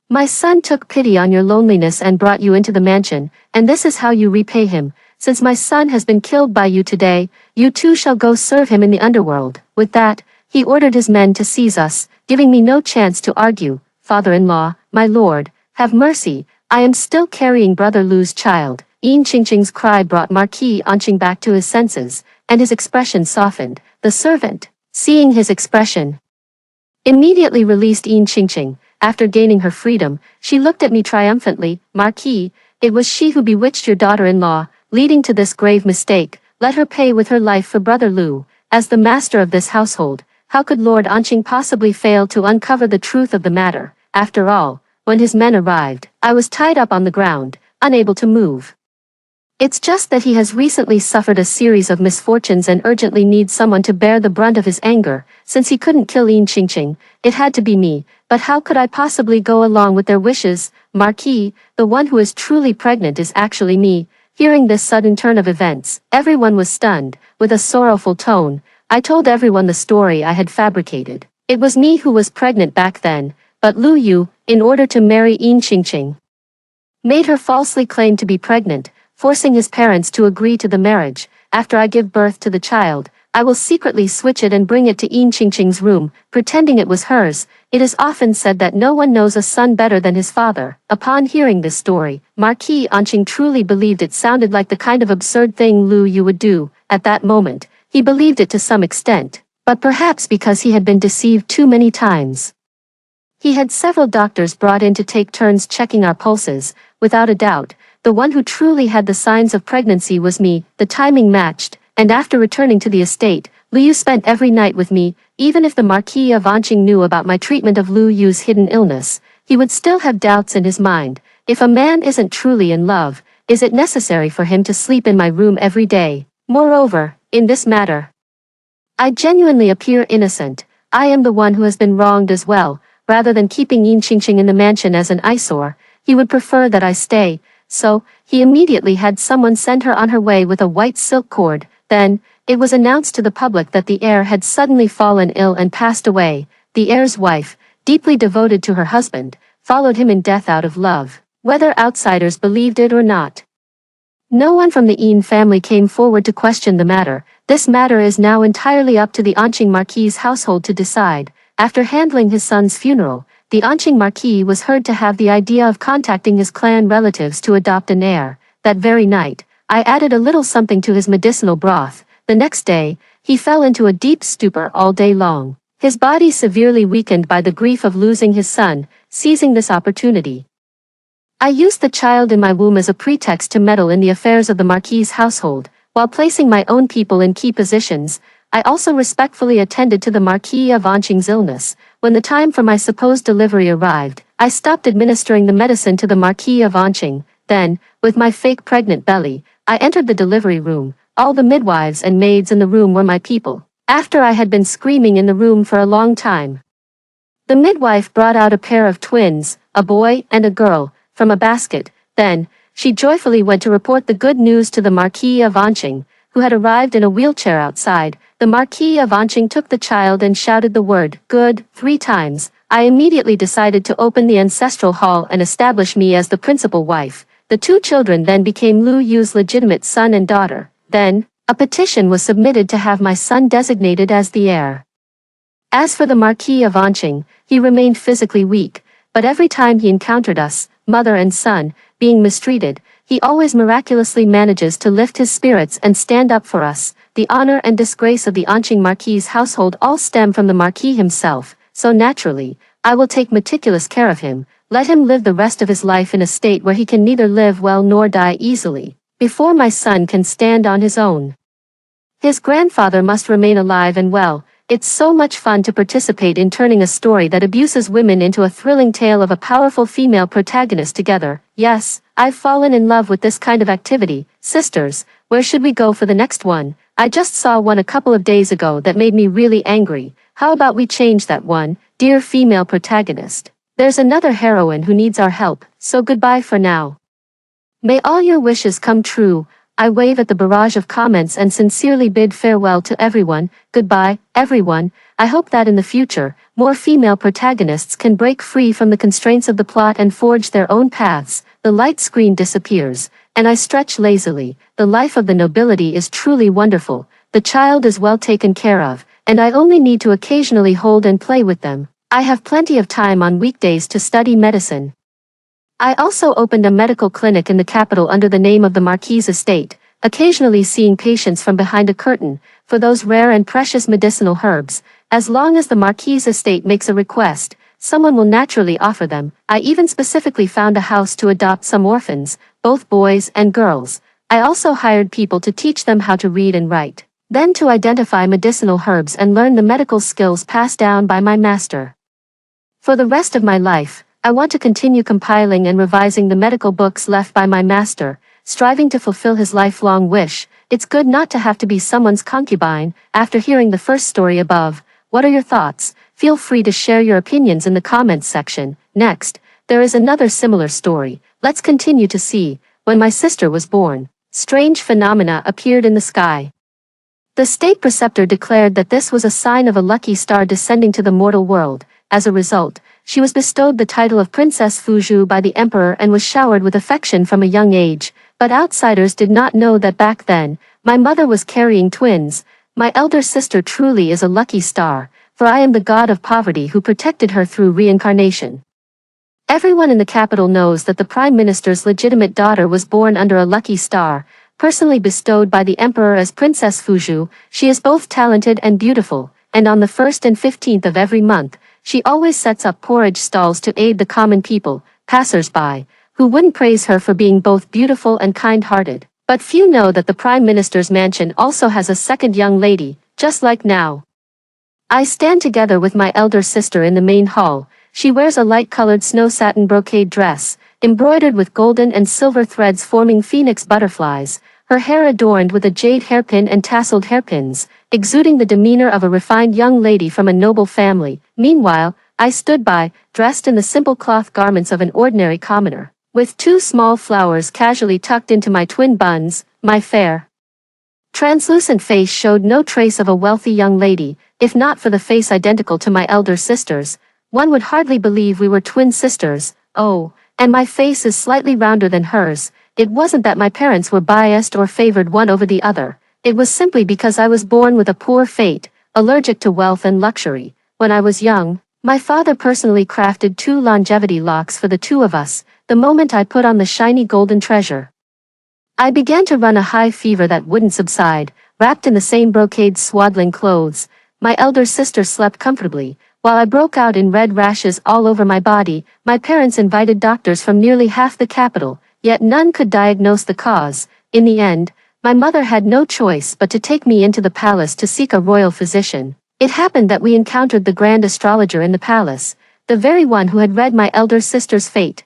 My son took pity on your loneliness and brought you into the mansion, and this is how you repay him. Since my son has been killed by you today, you too shall go serve him in the underworld." With that, he ordered his men to seize us, giving me no chance to argue. "Father-in-law, my lord, have mercy, I am still carrying brother Lu's child." Yin Qingqing's cry brought Marquis Anqing back to his senses, and his expression softened. The servant, seeing his expression, immediately released Yin Qingqing. After gaining her freedom, she looked at me triumphantly. "Marquis, it was she who bewitched your daughter-in-law, leading to this grave mistake. Let her pay with her life for brother Lu. As the master of this household, how could Lord Anqing possibly fail to uncover the truth of the matter? After all, when his men arrived, I was tied up on the ground, unable to move. It's just that he has recently suffered a series of misfortunes and urgently needs someone to bear the brunt of his anger. Since he couldn't kill Yin Qingqing, it had to be me, but how could I possibly go along with their wishes? Marquis, the one who is truly pregnant is actually me." Hearing this sudden turn of events, everyone was stunned. With a sorrowful tone, I told everyone the story I had fabricated. It was me who was pregnant back then, but Lu Yu, in order to marry Yin Qingqing, made her falsely claim to be pregnant, forcing his parents to agree to the marriage. After I give birth to the child, I will secretly switch it and bring it to Yin Qingqing's room, pretending it was hers. It is often said that no one knows a son better than his father. Upon hearing this story, Marquis Anqing truly believed it sounded like the kind of absurd thing Lu Yu would do. At that moment, he believed it to some extent, but perhaps because he had been deceived too many times. He had several doctors brought in to take turns checking our pulses. Without a doubt, the one who truly had the signs of pregnancy was me. The timing matched, and after returning to the estate, Lu Yu spent every night with me. Even if the Marquis of Anqing knew about my treatment of Lu Yu's hidden illness, he would still have doubts in his mind. If a man isn't truly in love, is it necessary for him to sleep in my room every day? Moreover, in this matter, I genuinely appear innocent. I am the one who has been wronged as well. Rather than keeping Yin Qingqing in the mansion as an eyesore, he would prefer that I stay. So, he immediately had someone send her on her way with a white silk cord. Then, it was announced to the public that the heir had suddenly fallen ill and passed away. The heir's wife, deeply devoted to her husband, followed him in death out of love, whether outsiders believed it or not. No one from the Yin family came forward to question the matter. This matter is now entirely up to the Anqing Marquis's household to decide. After handling his son's funeral, the Anqing Marquis was heard to have the idea of contacting his clan relatives to adopt an heir. That very night, I added a little something to his medicinal broth. The next day, he fell into a deep stupor all day long, his body severely weakened by the grief of losing his son. Seizing this opportunity, I used the child in my womb as a pretext to meddle in the affairs of the Marquis's household. While placing my own people in key positions, I also respectfully attended to the Marquis of Anqing's illness. When the time for my supposed delivery arrived, I stopped administering the medicine to the Marquis of Anqing. Then, with my fake pregnant belly, I entered the delivery room. All the midwives and maids in the room were my people. After I had been screaming in the room for a long time, the midwife brought out a pair of twins, a boy and a girl. from a basket. Then, she joyfully went to report the good news to the Marquis of Anqing, who had arrived in a wheelchair outside. The Marquis of Anqing took the child and shouted the word, "Good," 3 times. I immediately decided to open the ancestral hall and establish me as the principal wife. The 2 children then became Lu Yu's legitimate son and daughter. Then, a petition was submitted to have my son designated as the heir. As for the Marquis of Anqing, he remained physically weak, but every time he encountered us, mother and son, being mistreated, he always miraculously manages to lift his spirits and stand up for us. The honor and disgrace of the Anqing Marquis's household all stem from the Marquis himself, so naturally, I will take meticulous care of him. Let him live the rest of his life in a state where he can neither live well nor die easily, before my son can stand on his own. His grandfather must remain alive and well. It's so much fun to participate in turning a story that abuses women into a thrilling tale of a powerful female protagonist together. Yes, I've fallen in love with this kind of activity. Sisters, where should we go for the next one? I just saw one a couple of days ago that made me really angry. How about we change that one, dear female protagonist? There's another heroine who needs our help, so goodbye for now. May all your wishes come true. I wave at the barrage of comments and sincerely bid farewell to everyone. Goodbye, everyone. I hope that in the future, more female protagonists can break free from the constraints of the plot and forge their own paths. The light screen disappears, and I stretch lazily. The life of the nobility is truly wonderful. The child is well taken care of, and I only need to occasionally hold and play with them. I have plenty of time on weekdays to study medicine. I also opened a medical clinic in the capital under the name of the Marquis' estate, occasionally seeing patients from behind a curtain, for those rare and precious medicinal herbs. As long as the Marquis' estate makes a request, someone will naturally offer them. I even specifically found a house to adopt some orphans, both boys and girls. I also hired people to teach them how to read and write, then to identify medicinal herbs and learn the medical skills passed down by my master. For the rest of my life, I want to continue compiling and revising the medical books left by my master, striving to fulfill his lifelong wish. It's good not to have to be someone's concubine. After hearing the first story above, what are your thoughts? Feel free to share your opinions in the comments section. Next, there is another similar story. Let's continue to see. When my sister was born, strange phenomena appeared in the sky. The state preceptor declared that this was a sign of a lucky star descending to the mortal world. As a result, she was bestowed the title of Princess Fuzhou by the emperor and was showered with affection from a young age. But outsiders did not know that back then, my mother was carrying twins. My elder sister truly is a lucky star, for I am the god of poverty who protected her through reincarnation. Everyone in the capital knows that the prime minister's legitimate daughter was born under a lucky star, personally bestowed by the emperor as Princess Fuzhou. She is both talented and beautiful, and on the 1st and 15th of every month, she always sets up porridge stalls to aid the common people, passers-by, who wouldn't praise her for being both beautiful and kind-hearted. But few know that the Prime Minister's mansion also has a second young lady, just like now. I stand together with my elder sister in the main hall. She wears a light-colored snow satin brocade dress, embroidered with golden and silver threads forming phoenix butterflies, her hair adorned with a jade hairpin and tasseled hairpins, exuding the demeanor of a refined young lady from a noble family. Meanwhile, I stood by, dressed in the simple cloth garments of an ordinary commoner, with 2 small flowers casually tucked into my twin buns. My fair, translucent face showed no trace of a wealthy young lady. If not for the face identical to my elder sister's, one would hardly believe we were twin sisters. Oh, and my face is slightly rounder than hers. It wasn't that my parents were biased or favored one over the other. It was simply because I was born with a poor fate, allergic to wealth and luxury. When I was young, my father personally crafted 2 longevity locks for the 2 of us. The moment I put on the shiny golden treasure, I began to run a high fever that wouldn't subside. Wrapped in the same brocade swaddling clothes, my elder sister slept comfortably, while I broke out in red rashes all over my body. My parents invited doctors from nearly half the capital, yet none could diagnose the cause. In the end, my mother had no choice but to take me into the palace to seek a royal physician. It happened that we encountered the grand astrologer in the palace, the very one who had read my elder sister's fate.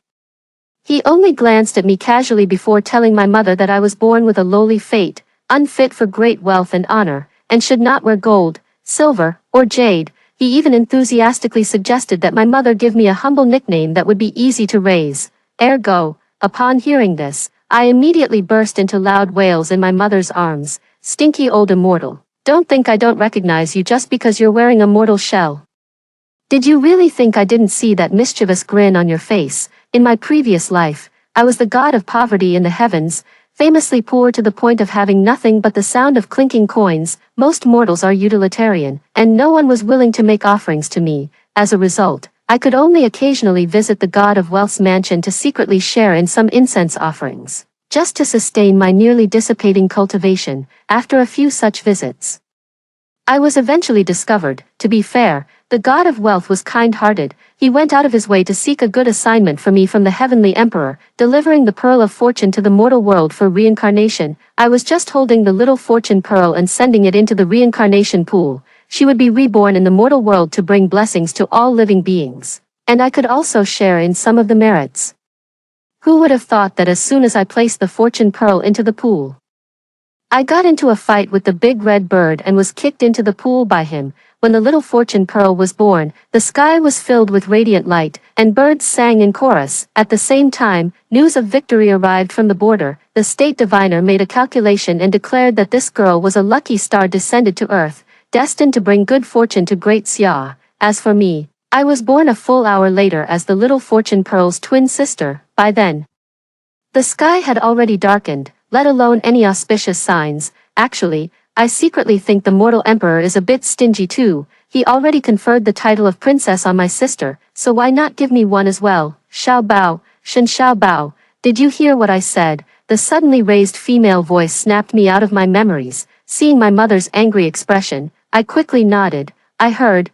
He only glanced at me casually before telling my mother that I was born with a lowly fate, unfit for great wealth and honor, and should not wear gold, silver, or jade. He even enthusiastically suggested that my mother give me a humble nickname that would be easy to raise. Ergo, upon hearing this, I immediately burst into loud wails in my mother's arms. Stinky old immortal. Don't think I don't recognize you just because you're wearing a mortal shell. Did you really think I didn't see that mischievous grin on your face? In my previous life, I was the god of poverty in the heavens, famously poor to the point of having nothing but the sound of clinking coins. Most mortals are utilitarian, and no one was willing to make offerings to me. As a result, I could only occasionally visit the god of wealth's mansion to secretly share in some incense offerings, just to sustain my nearly dissipating cultivation. After a few such visits, I was eventually discovered. To be fair, the god of wealth was kind-hearted. He went out of his way to seek a good assignment for me from the heavenly emperor, delivering the pearl of fortune to the mortal world for reincarnation. I was just holding the little fortune pearl and sending it into the reincarnation pool. She would be reborn in the mortal world to bring blessings to all living beings. And I could also share in some of the merits. Who would have thought that as soon as I placed the fortune pearl into the pool, I got into a fight with the big red bird and was kicked into the pool by him. When the little fortune pearl was born, the sky was filled with radiant light, and birds sang in chorus. At the same time, news of victory arrived from the border. The state diviner made a calculation and declared that this girl was a lucky star descended to earth, destined to bring good fortune to Great Xia. As for me, I was born a full hour later as the little fortune pearl's twin sister. By then, the sky had already darkened, let alone any auspicious signs. Actually, I secretly think the mortal emperor is a bit stingy too. He already conferred the title of princess on my sister, so why not give me one as well? Xiao Bao, Shen Xiao Bao, did you hear what I said? The suddenly raised female voice snapped me out of my memories. Seeing my mother's angry expression, I quickly nodded. I heard.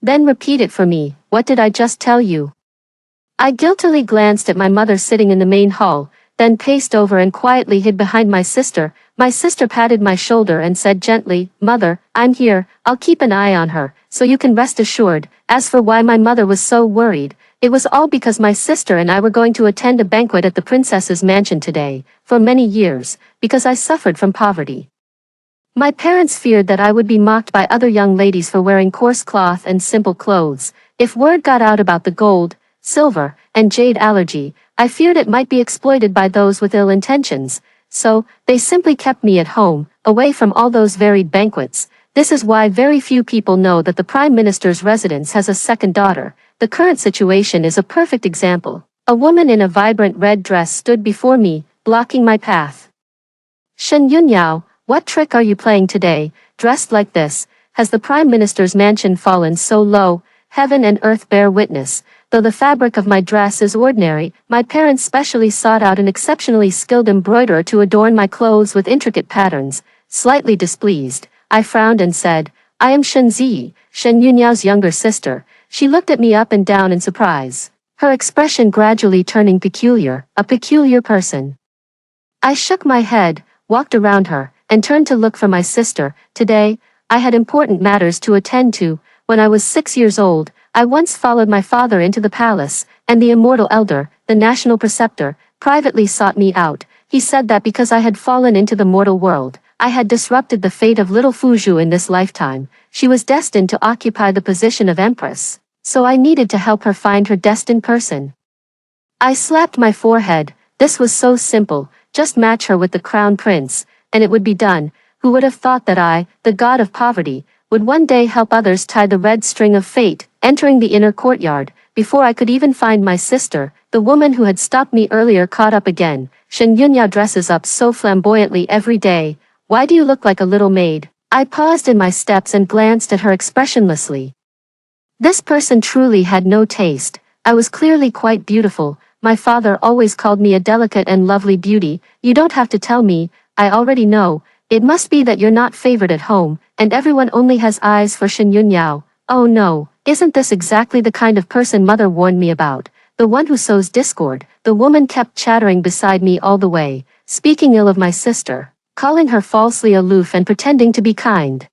Then repeat it for me. What did I just tell you? I guiltily glanced at my mother sitting in the main hall, then paced over and quietly hid behind my sister. My sister patted my shoulder and said gently, "Mother, I'm here, I'll keep an eye on her, so you can rest assured." As for why my mother was so worried, it was all because my sister and I were going to attend a banquet at the princess's mansion today. For many years, because I suffered from poverty, my parents feared that I would be mocked by other young ladies for wearing coarse cloth and simple clothes. If word got out about the gold, silver, and jade allergy, I feared it might be exploited by those with ill intentions. So, they simply kept me at home, away from all those varied banquets. This is why very few people know that the Prime Minister's residence has a second daughter. The current situation is a perfect example. A woman in a vibrant red dress stood before me, blocking my path. "Shen Yunyao, what trick are you playing today, dressed like this? Has the Prime Minister's mansion fallen so low? Heaven and earth bear witness. Though the fabric of my dress is ordinary, my parents specially sought out an exceptionally skilled embroiderer to adorn my clothes with intricate patterns." Slightly displeased, I frowned and said, "I am Shen Ziyi, Shen Yunyao's younger sister." She looked at me up and down in surprise, her expression gradually turning peculiar. "A peculiar person." I shook my head, walked around her, and turned to look for my sister. Today, I had important matters to attend to. When I was 6 years old, I once followed my father into the palace, and the immortal elder, the national preceptor, privately sought me out. He said that because I had fallen into the mortal world, I had disrupted the fate of little Fuzhou in this lifetime. She was destined to occupy the position of empress, so I needed to help her find her destined person. I slapped my forehead. This was so simple, just match her with the crown prince, and it would be done. Who would have thought that I, the god of poverty, would one day help others tie the red string of fate? Entering the inner courtyard, before I could even find my sister, the woman who had stopped me earlier caught up again. "Shen Yunyao dresses up so flamboyantly every day. Why do you look like a little maid?" I paused in my steps and glanced at her expressionlessly. This person truly had no taste. I was clearly quite beautiful. My father always called me a delicate and lovely beauty. You don't have to tell me, I already know. It must be that you're not favored at home, and everyone only has eyes for Shen Yunyao. Oh no, isn't this exactly the kind of person mother warned me about? The one who sows discord. The woman kept chattering beside me all the way, speaking ill of my sister, calling her falsely aloof and pretending to be kind,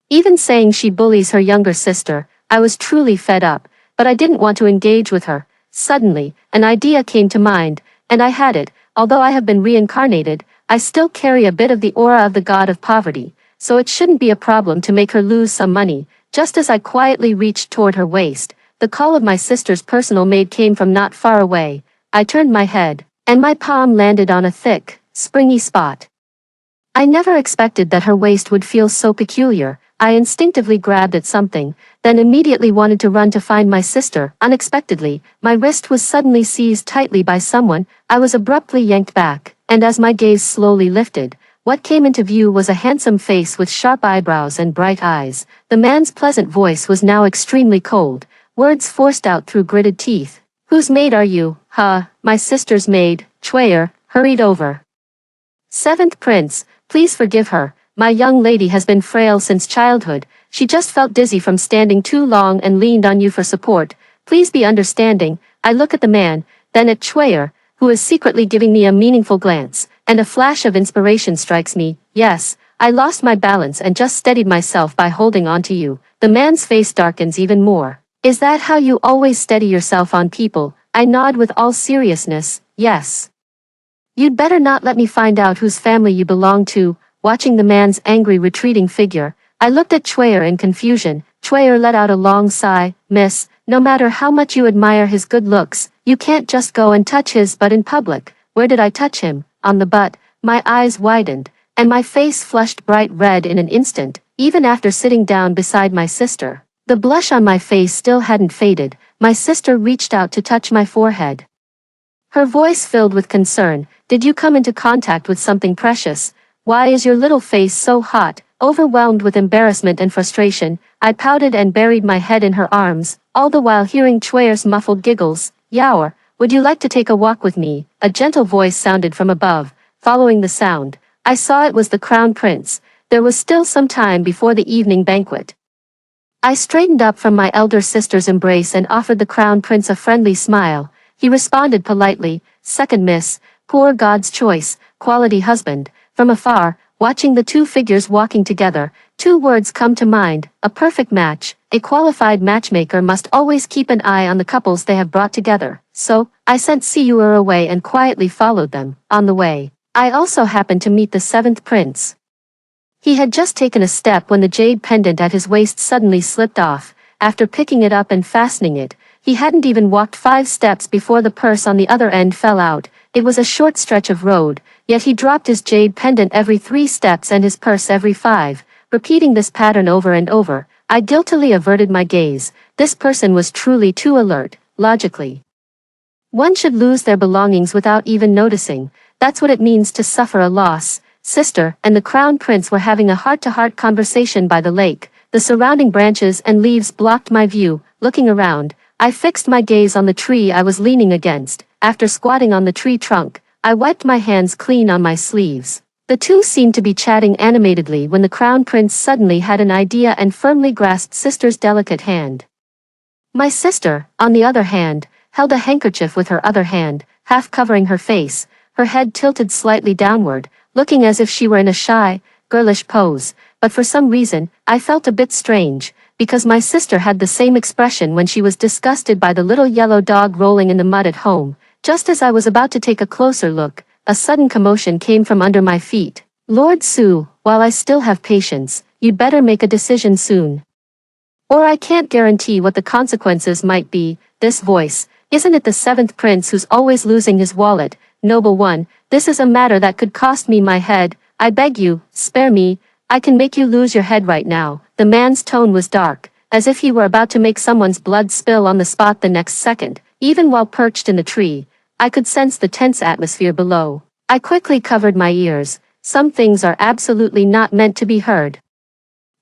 even saying she bullies her younger sister. I was truly fed up, but I didn't want to engage with her. Suddenly, an idea came to mind, and I had it. Although I have been reincarnated, I still carry a bit of the aura of the god of poverty, so it shouldn't be a problem to make her lose some money. Just as I quietly reached toward her waist, the call of my sister's personal maid came from not far away. I turned my head, and my palm landed on a thick, springy spot. I never expected that her waist would feel so peculiar. I instinctively grabbed at something, then immediately wanted to run to find my sister. Unexpectedly, my wrist was suddenly seized tightly by someone. I was abruptly yanked back, and as my gaze slowly lifted, what came into view was a handsome face with sharp eyebrows and bright eyes. The man's pleasant voice was now extremely cold, words forced out through gritted teeth. "Whose maid are you?" "Huh, my sister's maid," Chuyer hurried over. "Seventh Prince, please forgive her. My young lady has been frail since childhood. She just felt dizzy from standing too long and leaned on you for support. Please be understanding." I look at the man, then at Chuyer, who is secretly giving me a meaningful glance, and a flash of inspiration strikes me. "Yes, I lost my balance and just steadied myself by holding on to you." The man's face darkens even more. "Is that how you always steady yourself on people?" I nod with all seriousness. "Yes." "You'd better not let me find out whose family you belong to." Watching the man's angry retreating figure, I looked at Chuyer in confusion. Chuyer let out a long sigh. "Miss, no matter how much you admire his good looks, you can't just go and touch his butt in public." Where did I touch him? On the butt. My eyes widened, and my face flushed bright red in an instant, even after sitting down beside my sister. The blush on my face still hadn't faded. My sister reached out to touch my forehead. Her voice filled with concern. "Did you come into contact with something precious? Why is your little face so hot?" Overwhelmed with embarrassment and frustration, I pouted and buried my head in her arms, all the while hearing Chuyer's muffled giggles. "Yower, would you like to take a walk with me?" A gentle voice sounded from above. Following the sound, I saw it was the Crown Prince. There was still some time before the evening banquet. I straightened up from my elder sister's embrace and offered the Crown Prince a friendly smile. He responded politely, "Second miss, poor God's choice, quality husband." From afar, watching the two figures walking together, two words come to mind: a perfect match. A qualified matchmaker must always keep an eye on the couples they have brought together. So, I sent Chuyer away and quietly followed them. On the way, I also happened to meet the seventh prince. He had just taken a step when the jade pendant at his waist suddenly slipped off. After picking it up and fastening it, he hadn't even walked 5 steps before the purse on the other end fell out. It was a short stretch of road, yet he dropped his jade pendant every 3 steps and his purse every 5, repeating this pattern over and over. I guiltily averted my gaze. This person was truly too alert. Logically, one should lose their belongings without even noticing. That's what it means to suffer a loss. Sister and the Crown Prince were having a heart-to-heart conversation by the lake. The surrounding branches and leaves blocked my view. Looking around, I fixed my gaze on the tree I was leaning against. After squatting on the tree trunk, I wiped my hands clean on my sleeves. The two seemed to be chatting animatedly when the Crown Prince suddenly had an idea and firmly grasped Sister's delicate hand. My sister, on the other hand, held a handkerchief with her other hand, half covering her face, her head tilted slightly downward, looking as if she were in a shy, girlish pose. But for some reason, I felt a bit strange, because my sister had the same expression when she was disgusted by the little yellow dog rolling in the mud at home. Just as I was about to take a closer look, a sudden commotion came from under my feet. "Lord Su, while I still have patience, you'd better make a decision soon, or I can't guarantee what the consequences might be." This voice, isn't it the seventh prince who's always losing his wallet? "Noble one, this is a matter that could cost me my head. I beg you, spare me. I can make you lose your head right now." The man's tone was dark, as if he were about to make someone's blood spill on the spot the next second. Even while perched in the tree, I could sense the tense atmosphere below. I quickly covered my ears. Some things are absolutely not meant to be heard.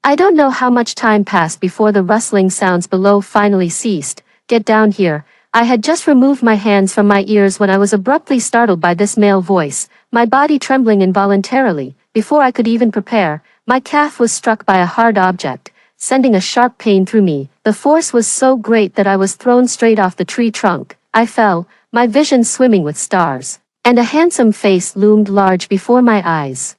I don't know how much time passed before the rustling sounds below finally ceased. "Get down here." I had just removed my hands from my ears when I was abruptly startled by this male voice, my body trembling involuntarily. Before I could even prepare, my calf was struck by a hard object, sending a sharp pain through me. The force was so great that I was thrown straight off the tree trunk. I fell, my vision swimming with stars, and a handsome face loomed large before my eyes.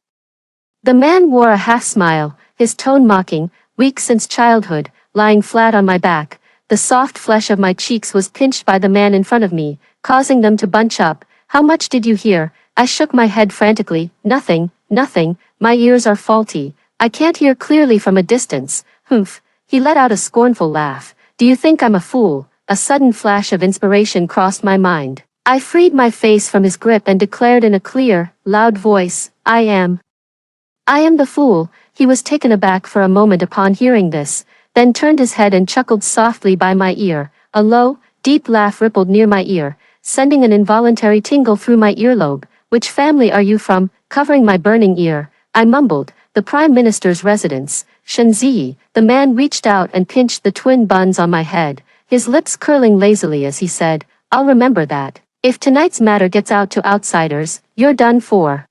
The man wore a half-smile, his tone mocking, weak since childhood. Lying flat on my back, the soft flesh of my cheeks was pinched by the man in front of me, causing them to bunch up. "How much did you hear?" I shook my head frantically. "Nothing, nothing, my ears are faulty. I can't hear clearly from a distance." "Humph." He let out a scornful laugh. "Do you think I'm a fool?" A sudden flash of inspiration crossed my mind. I freed my face from his grip and declared in a clear, loud voice, I am the fool. He was taken aback for a moment upon hearing this, then turned his head and chuckled softly by my ear. A low, deep laugh rippled near my ear, sending an involuntary tingle through my earlobe. Which family are you from? Covering my burning ear, I mumbled, the Prime Minister's residence, Shenzi. The man reached out and pinched the twin buns on my head, his lips curling lazily as he said, I'll remember that. If tonight's matter gets out to outsiders, you're done for.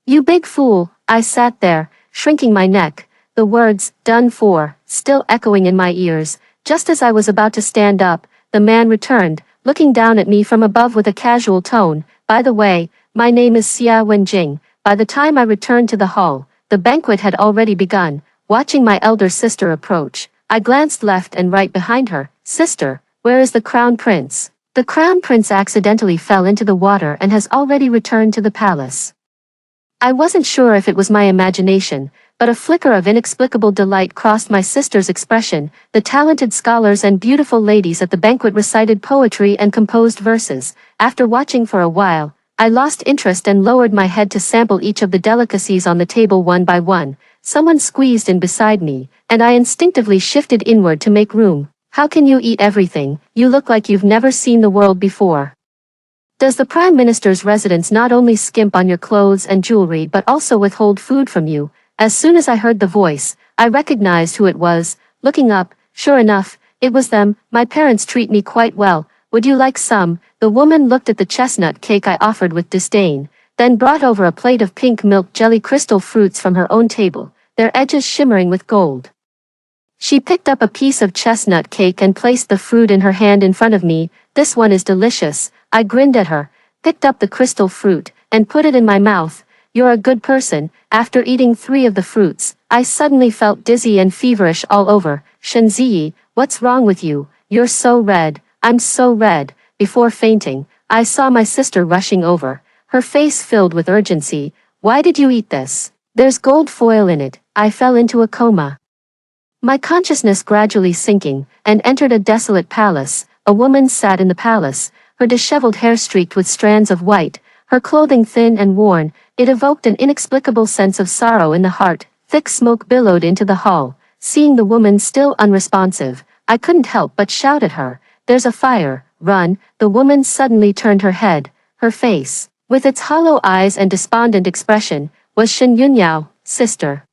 You big fool. I sat there, shrinking my neck, the words, done for, still echoing in my ears. Just as I was about to stand up, the man returned, looking down at me from above with a casual tone. By the way, my name is Xia Wenjing. By the time I returned to the hall, the banquet had already begun. Watching my elder sister approach, I glanced left and right behind her. Sister, where is the crown prince? The crown prince accidentally fell into the water and has already returned to the palace. I wasn't sure if it was my imagination, but a flicker of inexplicable delight crossed my sister's expression. The talented scholars and beautiful ladies at the banquet recited poetry and composed verses. After watching for a while, I lost interest and lowered my head to sample each of the delicacies on the table one by one. Someone squeezed in beside me, and I instinctively shifted inward to make room. How can you eat everything? You look like you've never seen the world before. Does the Prime Minister's residence not only skimp on your clothes and jewelry but also withhold food from you? As soon as I heard the voice, I recognized who it was. Looking up, sure enough, it was them. My parents treat me quite well. Would you like some? The woman looked at the chestnut cake I offered with disdain, then brought over a plate of pink milk jelly crystal fruits from her own table, their edges shimmering with gold. She picked up a piece of chestnut cake and placed the fruit in her hand in front of me. This one is delicious. I grinned at her, picked up the crystal fruit, and put it in my mouth. You're a good person. After eating 3 of the fruits, I suddenly felt dizzy and feverish all over. Shenzi, what's wrong with you? You're so red. I'm so red. Before fainting, I saw my sister rushing over, her face filled with urgency. Why did you eat this? There's gold foil in it. I fell into a coma. My consciousness gradually sinking, and entered a desolate palace. A woman sat in the palace, her disheveled hair streaked with strands of white, her clothing thin and worn. It evoked an inexplicable sense of sorrow in the heart. Thick smoke billowed into the hall. Seeing the woman still unresponsive, I couldn't help but shout at her, there's a fire, run. The woman suddenly turned her head. Her face, with its hollow eyes and despondent expression, was Shen Yunyao, sister.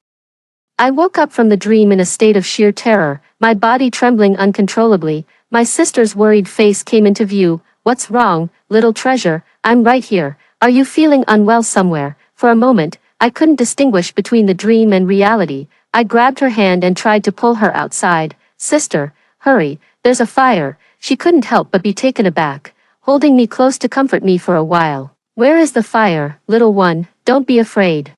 I woke up from the dream in a state of sheer terror, my body trembling uncontrollably. My sister's worried face came into view. What's wrong, little treasure? I'm right here. Are you feeling unwell somewhere? For a moment, I couldn't distinguish between the dream and reality. I grabbed her hand and tried to pull her outside. Sister, hurry, there's a fire. She couldn't help but be taken aback, holding me close to comfort me for a while. Where is the fire, little one? Don't be afraid.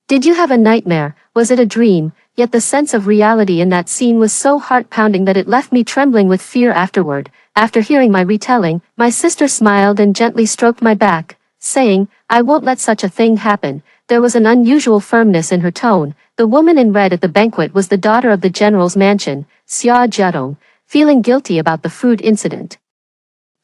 Did you have a nightmare? Was it a dream? Yet the sense of reality in that scene was so heart-pounding that it left me trembling with fear afterward. After hearing my retelling, my sister smiled and gently stroked my back, saying, I won't let such a thing happen. There was an unusual firmness in her tone. The woman in red at the banquet was the daughter of the general's mansion, Xia Jiadong, feeling guilty about the fruit incident.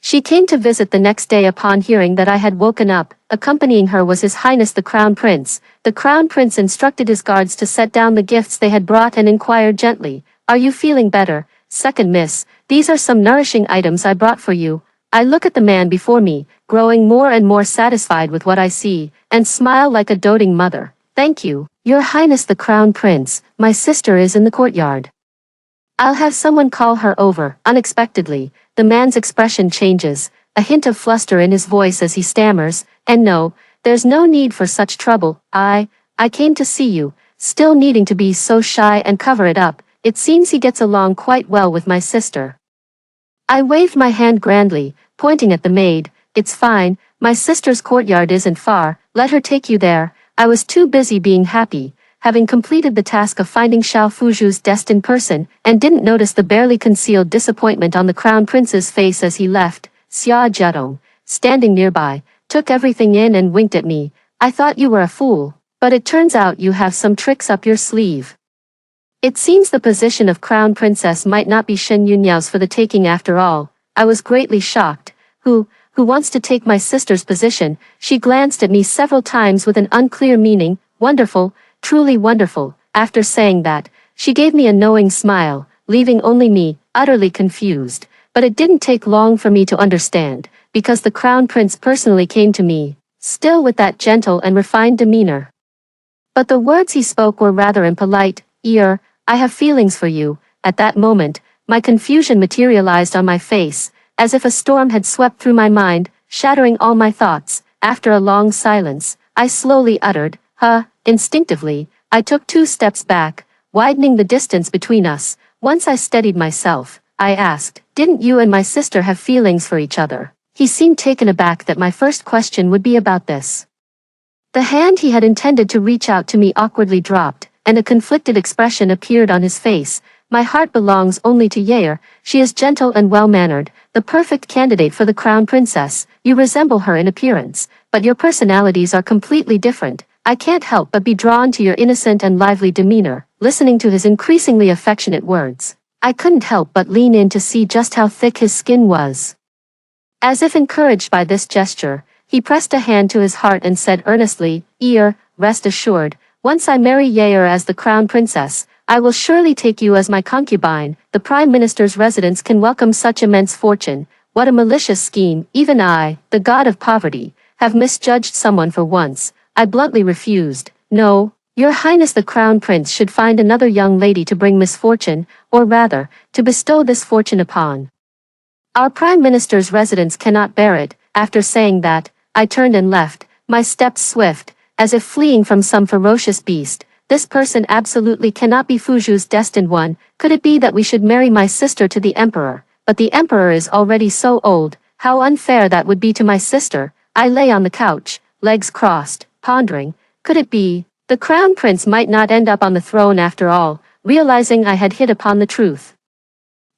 She came to visit the next day upon hearing that I had woken up. Accompanying her was His Highness the Crown Prince. The Crown Prince instructed his guards to set down the gifts they had brought and inquired gently, Are you feeling better? Second miss, these are some nourishing items I brought for you. I look at the man before me, growing more and more satisfied with what I see, and smile like a doting mother. Thank you, Your Highness the Crown Prince. My sister is in the courtyard. I'll have someone call her over. Unexpectedly, the man's expression changes, a hint of fluster in his voice as he stammers, and no, there's no need for such trouble. I came to see you, still needing to be so shy and cover it up. It seems he gets along quite well with my sister. I waved my hand grandly, pointing at the maid. It's fine, my sister's courtyard isn't far, let her take you there. I was too busy being happy, having completed the task of finding Xiao Fuju's destined person, and didn't notice the barely concealed disappointment on the Crown Prince's face as he left. Xia Jiadong, standing nearby, took everything in and winked at me. I thought you were a fool, but it turns out you have some tricks up your sleeve. It seems the position of Crown Princess might not be Shen Yunyao's for the taking after all. I was greatly shocked. Who who wants to take my sister's position. She glanced at me several times with an unclear meaning. Wonderful, truly wonderful. After saying that, she gave me a knowing smile, leaving only me, utterly confused. But it didn't take long for me to understand, because the Crown Prince personally came to me, still with that gentle and refined demeanor. But the words he spoke were rather impolite. I have feelings for you. At that moment, my confusion materialized on my face, as if a storm had swept through my mind, shattering all my thoughts. After a long silence, I slowly uttered, instinctively, I took 2 steps back, widening the distance between us. Once I steadied myself, I asked, didn't you and my sister have feelings for each other? He seemed taken aback that my first question would be about this. The hand he had intended to reach out to me awkwardly dropped, and a conflicted expression appeared on his face. My heart belongs only to Yair. She is gentle and well-mannered, the perfect candidate for the crown princess. You resemble her in appearance, but your personalities are completely different. I can't help but be drawn to your innocent and lively demeanor. Listening to his increasingly affectionate words, I couldn't help but lean in to see just how thick his skin was. As if encouraged by this gesture, he pressed a hand to his heart and said earnestly, rest assured, once I marry Yair as the crown princess, I will surely take you as my concubine. The Prime Minister's residence can welcome such immense fortune. What a malicious scheme. Even I, the god of poverty, have misjudged someone for once. I bluntly refused. No, Your Highness the Crown Prince should find another young lady to bring misfortune, or rather, to bestow this fortune upon. Our Prime Minister's residence cannot bear it. After saying that, I turned and left, my steps swift, as if fleeing from some ferocious beast. This person absolutely cannot be Fuju's destined one. Could it be that we should marry my sister to the Emperor? But the Emperor is already so old. How unfair that would be to my sister. I lay on the couch, legs crossed, pondering. Could it be? The Crown Prince might not end up on the throne after all. Realizing I had hit upon the truth,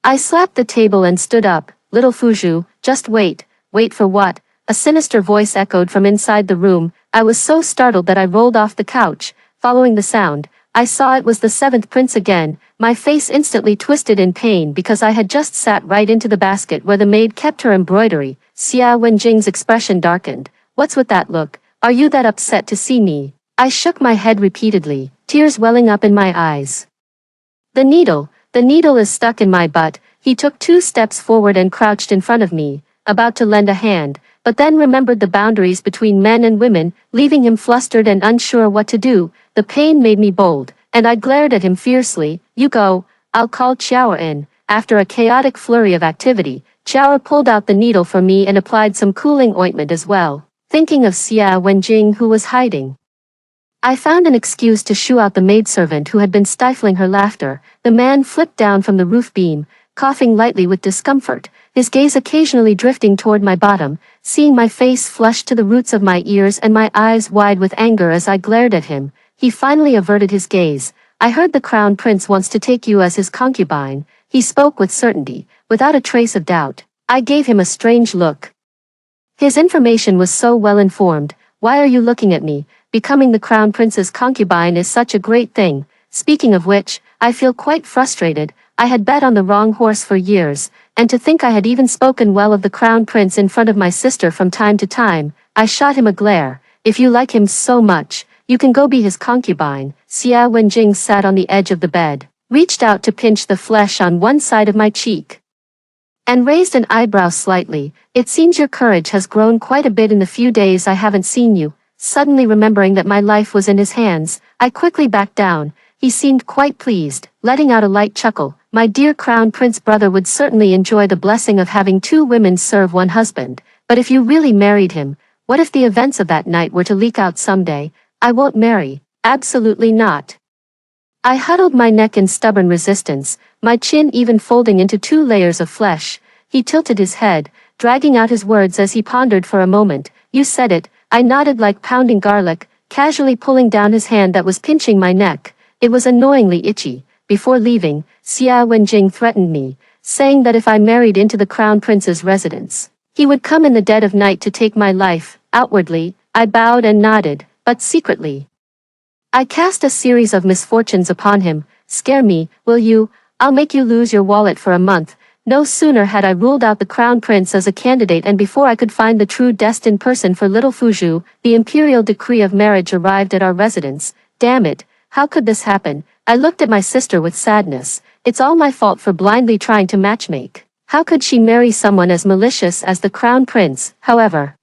I slapped the table and stood up. Little Fuju, just wait. Wait for what? A sinister voice echoed from inside the room. I was so startled that I rolled off the couch. Following the sound, I saw it was the 7th prince again. My face instantly twisted in pain because I had just sat right into the basket where the maid kept her embroidery. Xia Wenjing's expression darkened. What's with that look? Are you that upset to see me? I shook my head repeatedly, tears welling up in my eyes. The needle is stuck in my butt. He took 2 steps forward and crouched in front of me, about to lend a hand, but then remembered the boundaries between men and women, leaving him flustered and unsure what to do. The pain made me bold, and I glared at him fiercely. You go, I'll call Xiao in. After a chaotic flurry of activity, Xiao pulled out the needle for me and applied some cooling ointment as well. Thinking of Xia Wenjing who was hiding, I found an excuse to shoo out the maidservant who had been stifling her laughter. The man flipped down from the roof beam, coughing lightly with discomfort, his gaze occasionally drifting toward my bottom. Seeing my face flushed to the roots of my ears and my eyes wide with anger as I glared at him, he finally averted his gaze. I heard the Crown Prince wants to take you as his concubine. He spoke with certainty, without a trace of doubt. I gave him a strange look. His information was so well informed. Why are you looking at me? Becoming the Crown Prince's concubine is such a great thing. Speaking of which, I feel quite frustrated. I had bet on the wrong horse for years, and to think I had even spoken well of the Crown Prince in front of my sister from time to time. I shot him a glare. If you like him so much, you can go be his concubine. Xia Wenjing sat on the edge of the bed, reached out to pinch the flesh on one side of my cheek, and raised an eyebrow slightly. It seems your courage has grown quite a bit in the few days I haven't seen you. Suddenly remembering that my life was in his hands, I quickly backed down. He seemed quite pleased, letting out a light chuckle. My dear Crown Prince brother would certainly enjoy the blessing of having 2 women serve one husband. But if you really married him, what if the events of that night were to leak out someday? I won't marry. Absolutely not. I huddled my neck in stubborn resistance, my chin even folding into 2 layers of flesh. He tilted his head, dragging out his words as he pondered for a moment. You said it. I nodded like pounding garlic, casually pulling down his hand that was pinching my neck. It was annoyingly itchy. Before leaving, Xia Wenjing threatened me, saying that if I married into the Crown Prince's residence, he would come in the dead of night to take my life. Outwardly, I bowed and nodded, but secretly, I cast a series of misfortunes upon him. Scare me, will you? I'll make you lose your wallet for a month. No sooner had I ruled out the crown prince as a candidate and before I could find the true destined person for little Fuju, the imperial decree of marriage arrived at our residence. Damn it, how could this happen? I looked at my sister with sadness. It's all my fault for blindly trying to matchmake. How could she marry someone as malicious as the crown prince? However,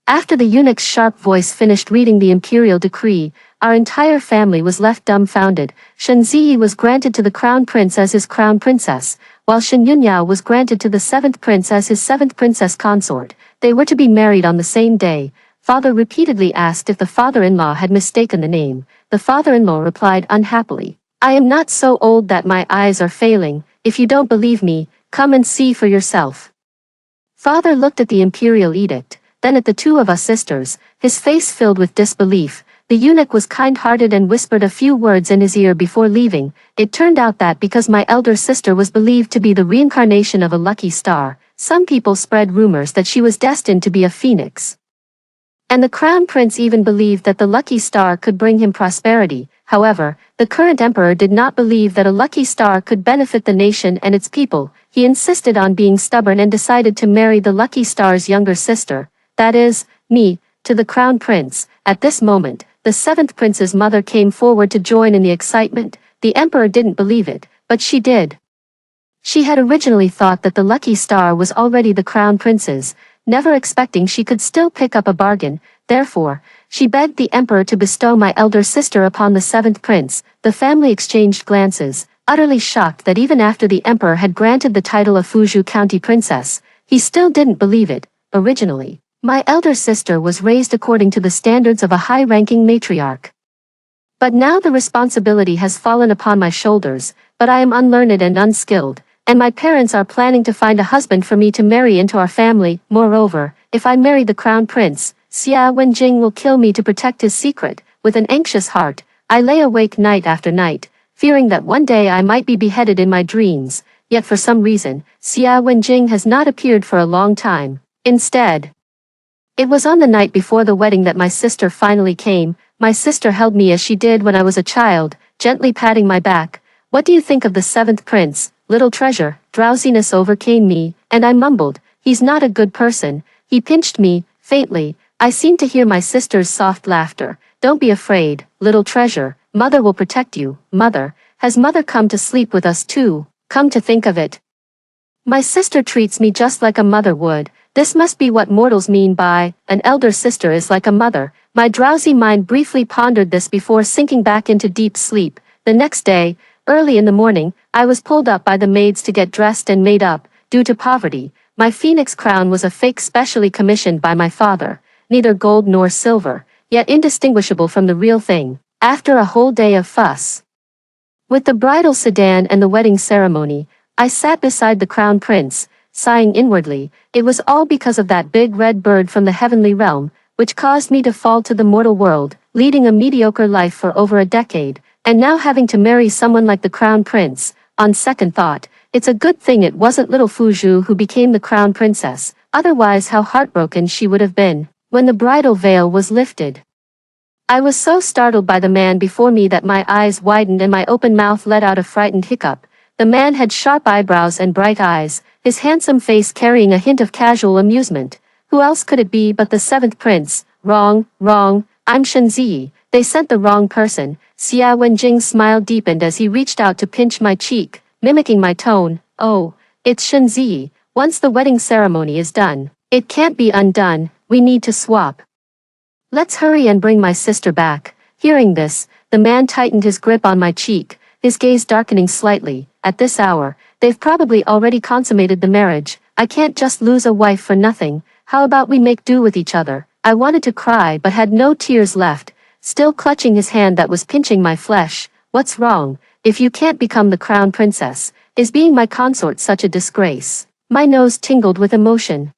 after the eunuch's sharp voice finished reading the imperial decree, our entire family was left dumbfounded. Shen Ziyi was granted to the crown prince as his crown princess, while Shen Yunyao was granted to the seventh prince as his seventh princess consort. They were to be married on the same day. Father repeatedly asked if the father-in-law had mistaken the name. The father-in-law replied unhappily, "I am not so old that my eyes are failing. If you don't believe me, come and see for yourself." Father looked at the imperial edict, then at the two of us sisters, his face filled with disbelief. The eunuch was kind-hearted and whispered a few words in his ear before leaving. It turned out that because my elder sister was believed to be the reincarnation of a lucky star, some people spread rumors that she was destined to be a phoenix. And the crown prince even believed that the lucky star could bring him prosperity. However, the current emperor did not believe that a lucky star could benefit the nation and its people. He insisted on being stubborn and decided to marry the lucky star's younger sister, that is, me, to the crown prince. At this moment, the seventh prince's mother came forward to join in the excitement. The emperor didn't believe it, but she did. She had originally thought that the lucky star was already the crown prince's, never expecting she could still pick up a bargain. Therefore, she begged the emperor to bestow my elder sister upon the seventh prince. The family exchanged glances, utterly shocked that even after the emperor had granted the title of Fuju County Princess, he still didn't believe it. Originally, my elder sister was raised according to the standards of a high-ranking matriarch. But now the responsibility has fallen upon my shoulders, but I am unlearned and unskilled, and my parents are planning to find a husband for me to marry into our family. Moreover, if I marry the crown prince, Xia Wenjing will kill me to protect his secret. With an anxious heart, I lay awake night after night, fearing that one day I might be beheaded in my dreams. Yet for some reason, Xia Wenjing has not appeared for a long time. Instead, it was on the night before the wedding that my sister finally came. My sister held me as she did when I was a child, gently patting my back. "What do you think of the seventh prince, little treasure?" Drowsiness overcame me, and I mumbled, "He's not a good person." He pinched me, faintly. I seemed to hear my sister's soft laughter. "Don't be afraid, little treasure. Mother will protect you." Mother? Has mother come to sleep with us too? Come to think of it, my sister treats me just like a mother would. This must be what mortals mean by, an elder sister is like a mother. My drowsy mind briefly pondered this before sinking back into deep sleep. The next day, early in the morning, I was pulled up by the maids to get dressed and made up. Due to poverty, my phoenix crown was a fake specially commissioned by my father, neither gold nor silver, yet indistinguishable from the real thing. After a whole day of fuss with the bridal sedan and the wedding ceremony, I sat beside the crown prince, sighing inwardly. It was all because of that big red bird from the heavenly realm, which caused me to fall to the mortal world, leading a mediocre life for over a decade, and now having to marry someone like the crown prince. On second thought, it's a good thing it wasn't little Fuju who became the crown princess, otherwise how heartbroken she would have been. When the bridal veil was lifted, I was so startled by the man before me that my eyes widened and my open mouth let out a frightened hiccup. The man had sharp eyebrows and bright eyes, his handsome face carrying a hint of casual amusement. Who else could it be but the seventh prince? Wrong, I'm Shen Ziyi. They sent the wrong person. Xia Wenjing's smile deepened as he reached out to pinch my cheek, mimicking my tone. "Oh, it's Shen Ziyi. Once the wedding ceremony is done, it can't be undone. We need to swap. Let's hurry and bring my sister back." Hearing this, the man tightened his grip on my cheek, his gaze darkening slightly. "At this hour, they've probably already consummated the marriage. I can't just lose a wife for nothing. How about we make do with each other?" I wanted to cry but had no tears left, still clutching his hand that was pinching my flesh. "What's wrong? If you can't become the crown princess, is being my consort such a disgrace?" My nose tingled with emotion,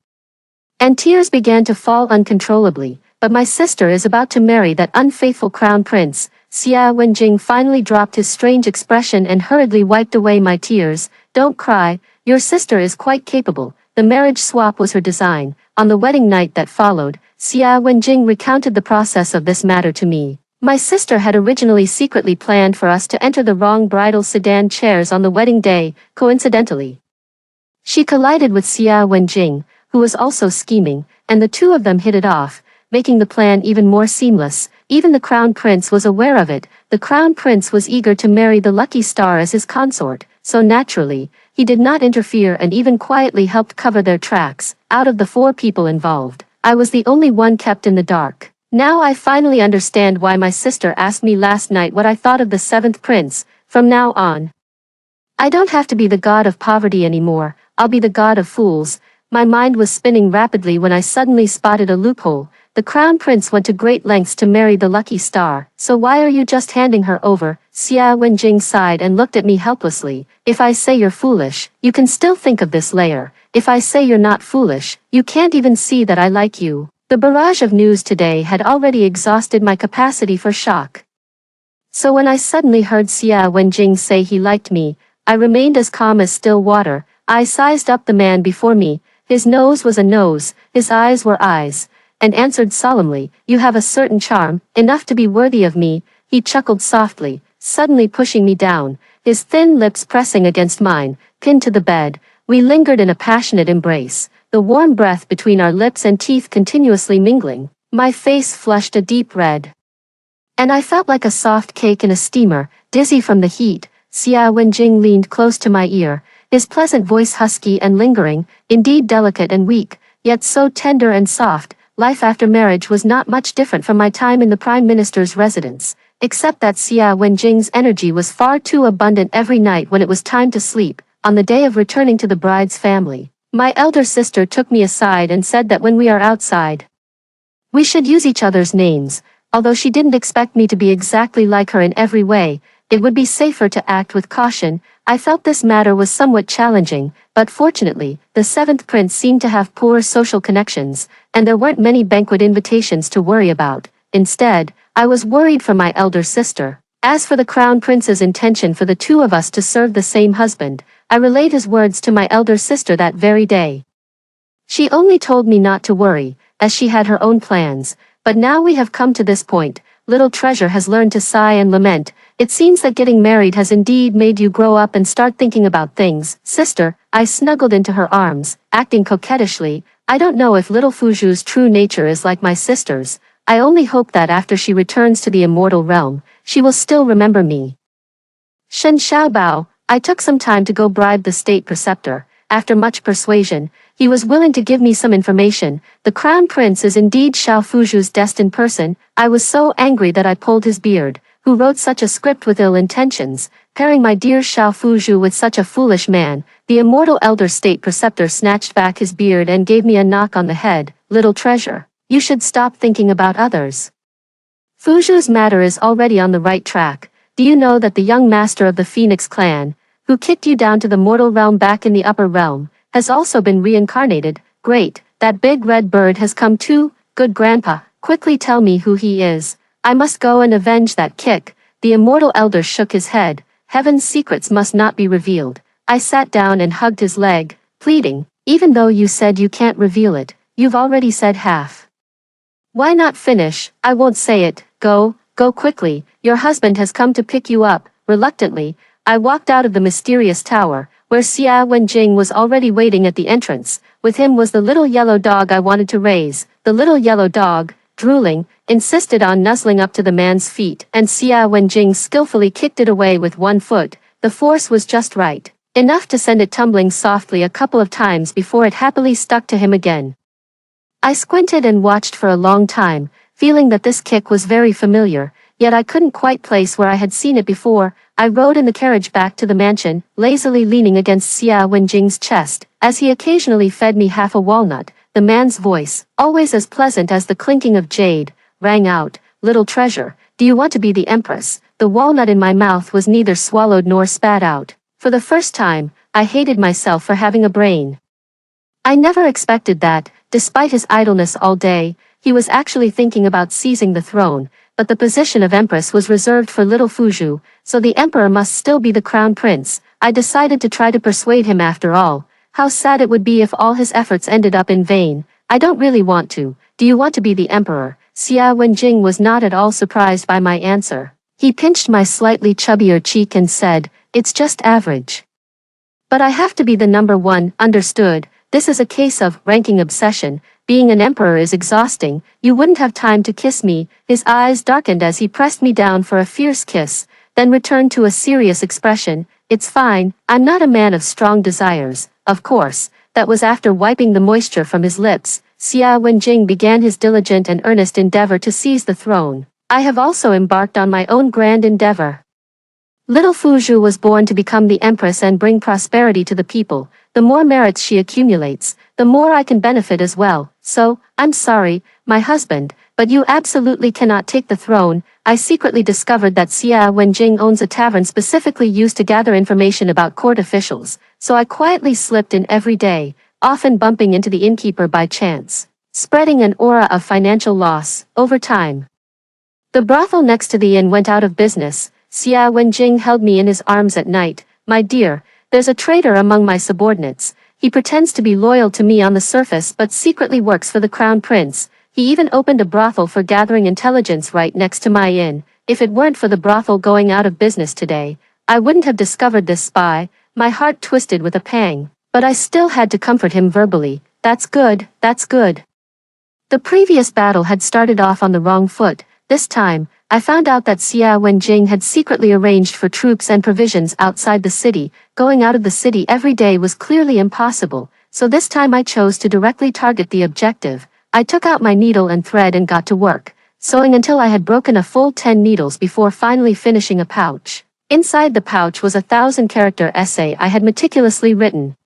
and tears began to fall uncontrollably. "But my sister is about to marry that unfaithful crown prince." Xia Wenjing finally dropped his strange expression and hurriedly wiped away my tears. "Don't cry, your sister is quite capable. The marriage swap was her design." On the wedding night that followed, Xia Wenjing recounted the process of this matter to me. My sister had originally secretly planned for us to enter the wrong bridal sedan chairs on the wedding day. Coincidentally, She collided with Xia Wenjing, who was also scheming, and the two of them hit it off, making the plan even more seamless. Even the crown prince was aware of it. The crown prince was eager to marry the lucky star as his consort, so naturally, he did not interfere and even quietly helped cover their tracks. Out of the 4 people involved, I was the only one kept in the dark. Now I finally understand why my sister asked me last night what I thought of the 7th prince. From now on, I don't have to be the god of poverty anymore, I'll be the god of fools. My mind was spinning rapidly when I suddenly spotted a loophole. The crown prince went to great lengths to marry the lucky star, so why are you just handing her over? Xia Wenjing sighed and looked at me helplessly. If I say you're foolish, you can still think of this layer. If I say you're not foolish, you can't even see that I like you. The barrage of news today had already exhausted my capacity for shock. So when I suddenly heard Xia Wenjing say he liked me, I remained as calm as still water. I sized up the man before me. His nose was a nose, his eyes were eyes, and answered solemnly, "You have a certain charm, enough to be worthy of me." He chuckled softly, suddenly pushing me down, his thin lips pressing against mine, pinned to the bed. We lingered in a passionate embrace, the warm breath between our lips and teeth continuously mingling. My face flushed a deep red, and I felt like a soft cake in a steamer, dizzy from the heat. Xia Wenjing leaned close to my ear, his pleasant voice husky and lingering, indeed delicate and weak, yet so tender and soft. Life after marriage was not much different from my time in the Prime Minister's residence, except that Xia Wenjing's energy was far too abundant every night when it was time to sleep. On the day of returning to the bride's family, my elder sister took me aside and said that when we are outside, we should use each other's names. Although she didn't expect me to be exactly like her in every way, it would be safer to act with caution. I felt this matter was somewhat challenging, but fortunately, the 7th prince seemed to have poor social connections, and there weren't many banquet invitations to worry about. Instead, I was worried for my elder sister. As for the crown prince's intention for the 2 of us to serve the same husband, I relayed his words to my elder sister that very day. She only told me not to worry, as she had her own plans, but now we have come to this point. Little Treasure has learned to sigh and lament. It seems that getting married has indeed made you grow up and start thinking about things. Sister, I snuggled into her arms, acting coquettishly. I don't know if little Fuju's true nature is like my sister's. I only hope that after she returns to the immortal realm, she will still remember me. Shen Xiaobao, I took some time to go bribe the state preceptor. After much persuasion, he was willing to give me some information. The crown prince is indeed Xiao Fuju's destined person. I was so angry that I pulled his beard. Who wrote such a script with ill intentions, pairing my dear Xiao Fuju with such a foolish man? The immortal elder state preceptor snatched back his beard and gave me a knock on the head. Little Treasure, you should stop thinking about others. Fuju's matter is already on the right track. Do you know that the young master of the Phoenix clan, who kicked you down to the mortal realm back in the upper realm, has also been reincarnated? Great, that big red bird has come too. Good grandpa, quickly tell me who he is. I must go and avenge that kick. The immortal elder shook his head. Heaven's secrets must not be revealed. I sat down and hugged his leg, pleading, even though you said you can't reveal it, you've already said half. Why not finish? I won't say it. Go quickly. Your husband has come to pick you up. Reluctantly, I walked out of the mysterious tower, where Xia Wenjing was already waiting at the entrance. With him was the little yellow dog I wanted to raise. The little yellow dog, drooling, insisted on nuzzling up to the man's feet, and Xia Wenjing skillfully kicked it away with one foot. The force was just right, enough to send it tumbling softly a couple of times before it happily stuck to him again. I squinted and watched for a long time, feeling that this kick was very familiar, yet I couldn't quite place where I had seen it before. I rode in the carriage back to the mansion, lazily leaning against Xia Wenjing's chest, as he occasionally fed me half a walnut. The man's voice, always as pleasant as the clinking of jade, rang out, "Little Treasure, do you want to be the empress?" The walnut in my mouth was neither swallowed nor spat out. For the first time, I hated myself for having a brain. I never expected that, despite his idleness all day, he was actually thinking about seizing the throne, but the position of empress was reserved for little Fuju, so the emperor must still be the crown prince. I decided to try to persuade him after all. How sad it would be if all his efforts ended up in vain. I don't really want to. Do you want to be the emperor? Xia Wenjing was not at all surprised by my answer. He pinched my slightly chubbier cheek and said, "It's just average." But I have to be the number one, understood? This is a case of ranking obsession. Being an emperor is exhausting. You wouldn't have time to kiss me. His eyes darkened as he pressed me down for a fierce kiss, then returned to a serious expression. It's fine, I'm not a man of strong desires, of course. That was after wiping the moisture from his lips. Xia Wenjing began his diligent and earnest endeavor to seize the throne. I have also embarked on my own grand endeavor. Little Fuzhu was born to become the empress and bring prosperity to the people. The more merits she accumulates, the more I can benefit as well. So, I'm sorry, my husband, but you absolutely cannot take the throne. I secretly discovered that Xia Wenjing owns a tavern specifically used to gather information about court officials, so I quietly slipped in every day, often bumping into the innkeeper by chance, spreading an aura of financial loss. Over time, the brothel next to the inn went out of business. Xia Wenjing held me in his arms at night. My dear, there's a traitor among my subordinates. He pretends to be loyal to me on the surface but secretly works for the crown prince. He even opened a brothel for gathering intelligence right next to my inn. If it weren't for the brothel going out of business today, I wouldn't have discovered this spy. My heart twisted with a pang, but I still had to comfort him verbally. That's good, that's good. The previous battle had started off on the wrong foot. This time, I found out that Xia Wenjing had secretly arranged for troops and provisions outside the city. Going out of the city every day was clearly impossible, so this time I chose to directly target the objective. I took out my needle and thread and got to work, sewing until I had broken a full 10 needles before finally finishing a pouch. Inside the pouch was a 1,000-character essay I had meticulously written,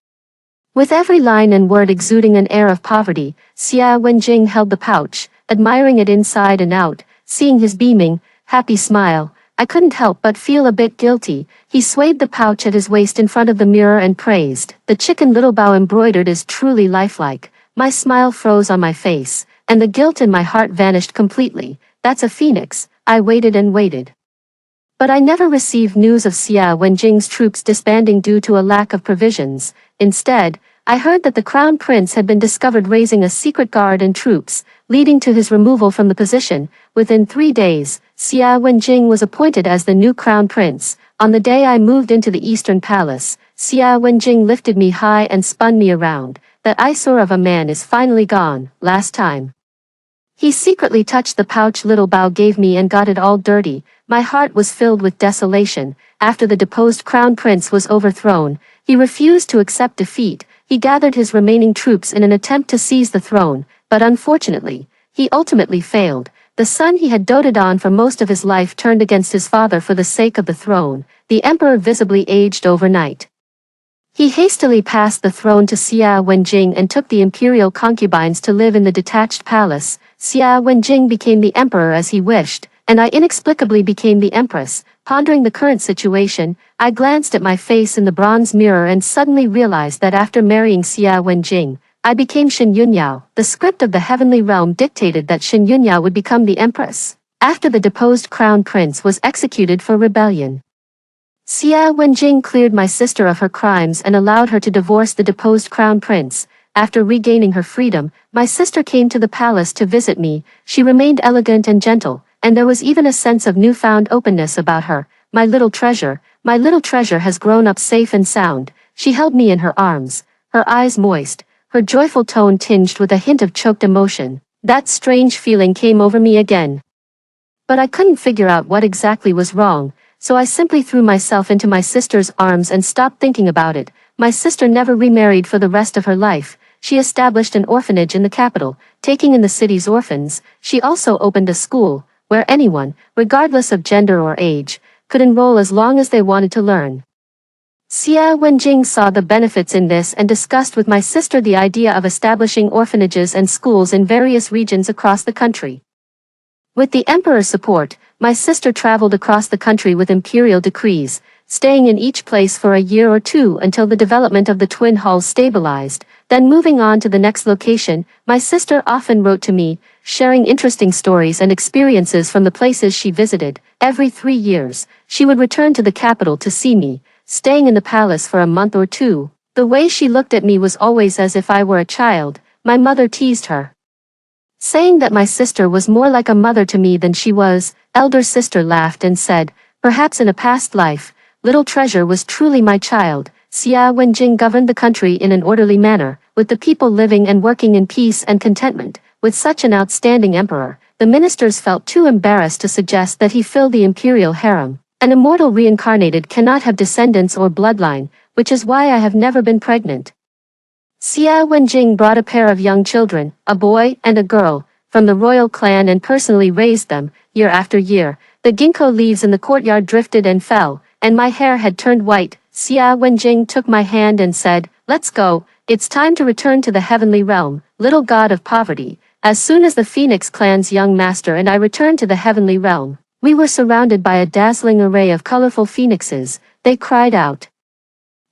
with every line and word exuding an air of poverty. Xia Wenjing held the pouch, admiring it inside and out. Seeing his beaming, happy smile, I couldn't help but feel a bit guilty. He swayed the pouch at his waist in front of the mirror and praised, "The chicken little bow embroidered is truly lifelike." My smile froze on my face, and the guilt in my heart vanished completely. That's a phoenix. I waited and waited, but I never received news of Xia Wenjing's troops disbanding due to a lack of provisions. Instead, I heard that the crown prince had been discovered raising a secret guard and troops, leading to his removal from the position. Within 3 days, Xia Wenjing was appointed as the new crown prince. On the day I moved into the eastern palace, Xia Wenjing lifted me high and spun me around. That eyesore of a man is finally gone. Last time he secretly touched the pouch little bow gave me and got it all dirty. My heart was filled with desolation. After the deposed crown prince was overthrown, he refused to accept defeat. He gathered his remaining troops in an attempt to seize the throne, but unfortunately, he ultimately failed. The son he had doted on for most of his life turned against his father for the sake of the throne. The emperor visibly aged overnight. He hastily passed the throne to Xia Wenjing and took the imperial concubines to live in the detached palace. Xia Wenjing became the emperor as he wished, and I inexplicably became the empress. Pondering the current situation, I glanced at my face in the bronze mirror and suddenly realized that after marrying Xia Wenjing, I became Shen Yunyao. The script of the heavenly realm dictated that Shen Yunyao would become the empress after the deposed crown prince was executed for rebellion. Xia Wenjing cleared my sister of her crimes and allowed her to divorce the deposed crown prince. After regaining her freedom, my sister came to the palace to visit me. She remained elegant and gentle, and there was even a sense of newfound openness about her. My little treasure has grown up safe and sound. She held me in her arms, her eyes moist, her joyful tone tinged with a hint of choked emotion. That strange feeling came over me again, but I couldn't figure out what exactly was wrong, so I simply threw myself into my sister's arms and stopped thinking about it. My sister never remarried for the rest of her life. She established an orphanage in the capital, taking in the city's orphans. She also opened a school, where anyone, regardless of gender or age, could enroll as long as they wanted to learn. Xia Wenjing saw the benefits in this and discussed with my sister the idea of establishing orphanages and schools in various regions across the country. With the emperor's support, my sister traveled across the country with imperial decrees, staying in each place for a year or two until the development of the twin halls stabilized, then moving on to the next location. My sister often wrote to me, sharing interesting stories and experiences from the places she visited. Every 3 years, she would return to the capital to see me, staying in the palace for a month or two. The way she looked at me was always as if I were a child. My mother teased her, saying that my sister was more like a mother to me than she was. Elder sister laughed and said, "Perhaps in a past life, little treasure was truly my child." Xia Wenjing governed the country in an orderly manner, with the people living and working in peace and contentment. With such an outstanding emperor, the ministers felt too embarrassed to suggest that he fill the imperial harem. An immortal reincarnated cannot have descendants or bloodline, which is why I have never been pregnant. Xia Wenjing brought a pair of young children, a boy and a girl, from the royal clan and personally raised them. Year after year, the ginkgo leaves in the courtyard drifted and fell, and my hair had turned white. Xia Wenjing took my hand and said, "Let's go, it's time to return to the heavenly realm, little god of poverty." As soon as the Phoenix clan's young master and I returned to the heavenly realm, we were surrounded by a dazzling array of colorful phoenixes. They cried out,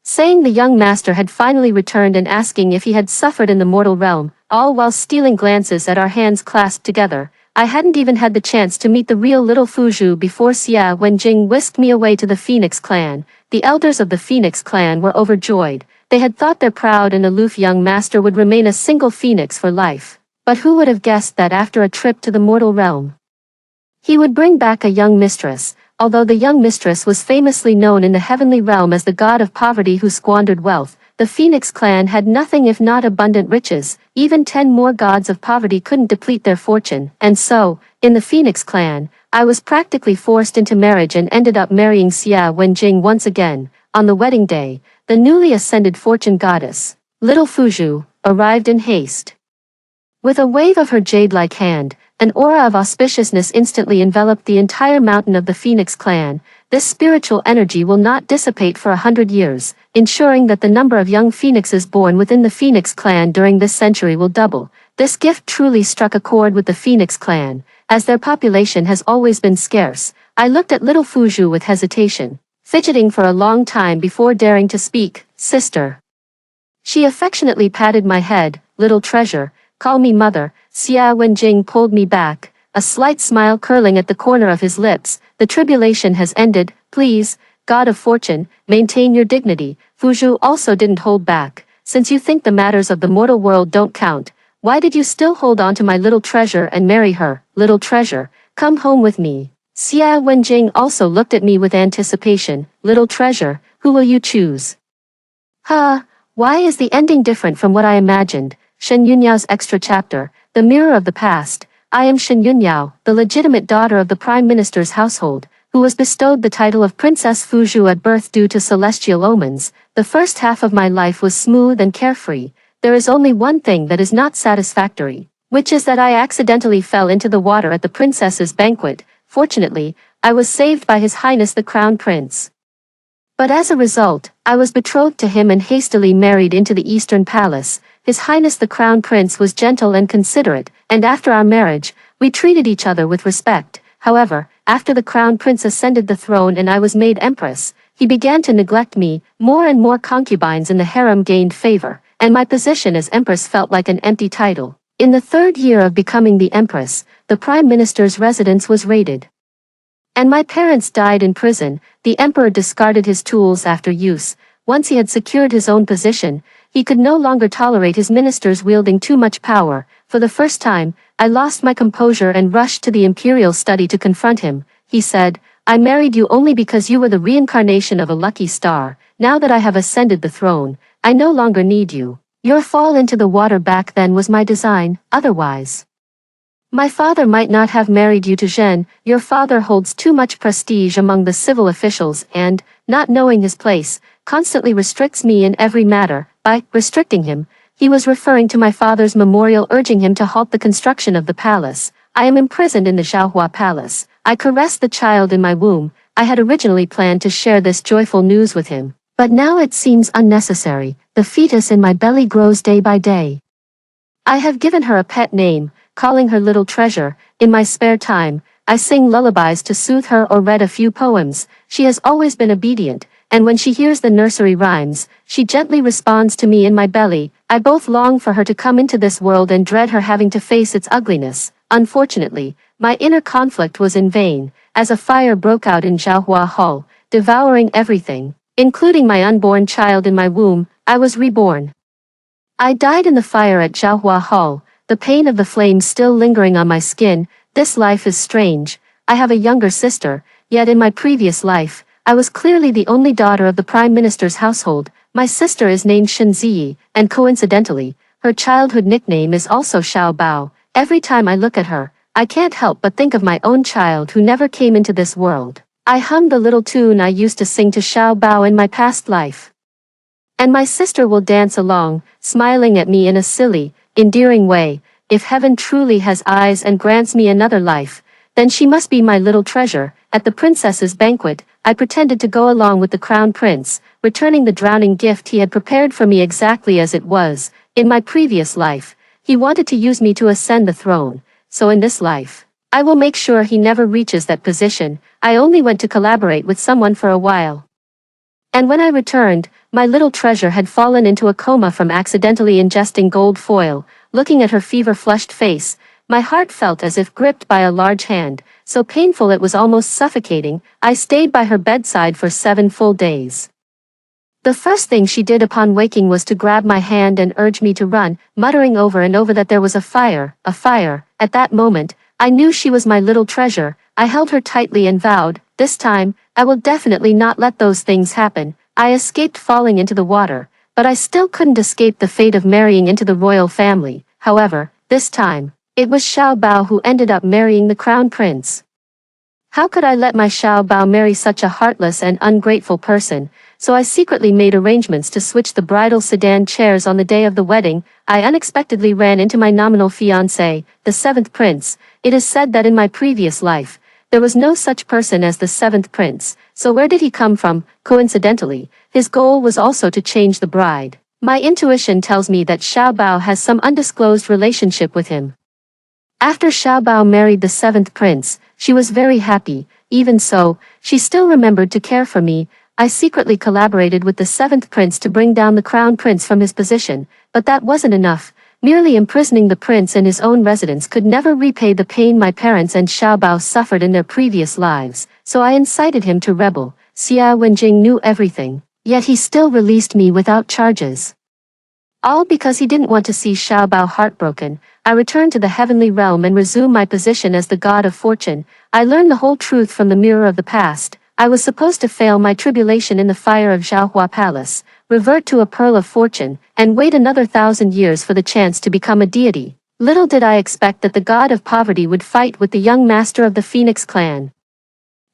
saying the young master had finally returned and asking if he had suffered in the mortal realm, all while stealing glances at our hands clasped together. I hadn't even had the chance to meet the real little Fuzhou before Xia Wenjing whisked me away to the Phoenix clan. The elders of the Phoenix clan were overjoyed. They had thought their proud and aloof young master would remain a single phoenix for life. But who would have guessed that after a trip to the mortal realm, he would bring back a young mistress? Although the young mistress was famously known in the heavenly realm as the god of poverty who squandered wealth, the Phoenix clan had nothing if not abundant riches. Even 10 more gods of poverty couldn't deplete their fortune. And so, in the Phoenix clan, I was practically forced into marriage and ended up marrying Xia Wenjing once again. On the wedding day, the newly ascended fortune goddess, little Fuzhou, arrived in haste. With a wave of her jade-like hand, an aura of auspiciousness instantly enveloped the entire mountain of the Phoenix clan. This spiritual energy will not dissipate for 100 years, ensuring that the number of young phoenixes born within the Phoenix clan during this century will double. This gift truly struck a chord with the Phoenix clan, as their population has always been scarce. I looked at little Fuzhou with hesitation, fidgeting for a long time before daring to speak. "Sister." She affectionately patted my head. "Little treasure, call me mother." Xia Wenjing pulled me back, a slight smile curling at the corner of his lips. "The tribulation has ended. Please, god of fortune, maintain your dignity." Fuzhou also didn't hold back. "Since you think the matters of the mortal world don't count, why did you still hold on to my little treasure and marry her? Little treasure, come home with me." Xia Wenjing also looked at me with anticipation. "Little treasure, who will you choose?" Why is the ending different from what I imagined? Shen Yunyao's extra chapter, The Mirror of the Past. I am Shen Yunyao, the legitimate daughter of the Prime Minister's household, who was bestowed the title of Princess Fuzhou at birth due to celestial omens. The first half of my life was smooth and carefree. There is only one thing that is not satisfactory, which is that I accidentally fell into the water at the princess's banquet. Fortunately, I was saved by His Highness the Crown Prince. But as a result, I was betrothed to him and hastily married into the Eastern Palace. His Highness the Crown Prince was gentle and considerate, and after our marriage, we treated each other with respect. However, after the Crown Prince ascended the throne and I was made Empress, he began to neglect me. More and more concubines in the harem gained favor, and my position as Empress felt like an empty title. In the 3rd year of becoming the Empress, the Prime Minister's residence was raided, and my parents died in prison. The Emperor discarded his tools after use. Once he had secured his own position, he could no longer tolerate his ministers wielding too much power. For the first time, I lost my composure and rushed to the imperial study to confront him. He said, "I married you only because you were the reincarnation of a lucky star. Now that I have ascended the throne, I no longer need you. Your fall into the water back then was my design, otherwise my father might not have married you to Zhen. Your father holds too much prestige among the civil officials and, not knowing his place, constantly restricts me in every matter." By restricting him, he was referring to my father's memorial urging him to halt the construction of the palace. I am imprisoned in the Xiaohua Palace. I caressed the child in my womb. I had originally planned to share this joyful news with him, but now it seems unnecessary. The fetus in my belly grows day by day. I have given her a pet name, calling her Little Treasure. In my spare time, I sing lullabies to soothe her or read a few poems. She has always been obedient, and when she hears the nursery rhymes, she gently responds to me in my belly. I both long for her to come into this world and dread her having to face its ugliness. Unfortunately, my inner conflict was in vain, as a fire broke out in Xiaohua Hall, devouring everything, including my unborn child in my womb. I was reborn. I died in the fire at Xiaohua Hall, the pain of the flames still lingering on my skin. This life is strange. I have a younger sister, yet in my previous life, I was clearly the only daughter of the Prime Minister's household. My sister is named Shenziyi, and coincidentally, her childhood nickname is also Xiao Bao. Every time I look at her, I can't help but think of my own child who never came into this world. I hum the little tune I used to sing to Xiao Bao in my past life. And my sister will dance along, smiling at me in a silly, endearing way. If heaven truly has eyes and grants me another life, then she must be my little treasure. At the princess's banquet, I pretended to go along with the crown prince, returning the drowning gift he had prepared for me exactly as it was. In my previous life, he wanted to use me to ascend the throne, so in this life, I will make sure he never reaches that position. I only went to collaborate with someone for a while. And when I returned, my little treasure had fallen into a coma from accidentally ingesting gold foil. Looking at her fever-flushed face, my heart felt as if gripped by a large hand, so painful it was almost suffocating. I stayed by her bedside for 7 full days. The first thing she did upon waking was to grab my hand and urge me to run, muttering over and over that there was a fire, a fire. At that moment, I knew she was my little treasure. I held her tightly and vowed, this time, I will definitely not let those things happen. I escaped falling into the water, but I still couldn't escape the fate of marrying into the royal family. However, this time, it was Xiao Bao who ended up marrying the crown prince. How could I let my Xiao Bao marry such a heartless and ungrateful person? So I secretly made arrangements to switch the bridal sedan chairs on the day of the wedding. I unexpectedly ran into my nominal fiancé, the 7th prince. It is said that in my previous life, there was no such person as the 7th prince, so where did he come from? Coincidentally, his goal was also to change the bride. My intuition tells me that Xiao Bao has some undisclosed relationship with him. After Xiao Bao married the 7th prince, she was very happy. Even so, she still remembered to care for me. I secretly collaborated with the 7th prince to bring down the crown prince from his position, but that wasn't enough. Merely imprisoning the prince in his own residence could never repay the pain my parents and Xiao Bao suffered in their previous lives, so I incited him to rebel. Xia Wenjing knew everything, yet he still released me without charges. All because he didn't want to see Xiao Bao heartbroken. I returned to the heavenly realm and resumed my position as the god of fortune. I learned the whole truth from the mirror of the past. I was supposed to fail my tribulation in the fire of Zhaohua Palace, revert to a pearl of fortune, and wait another 1,000 years for the chance to become a deity. Little did I expect that the god of poverty would fight with the young master of the Phoenix clan,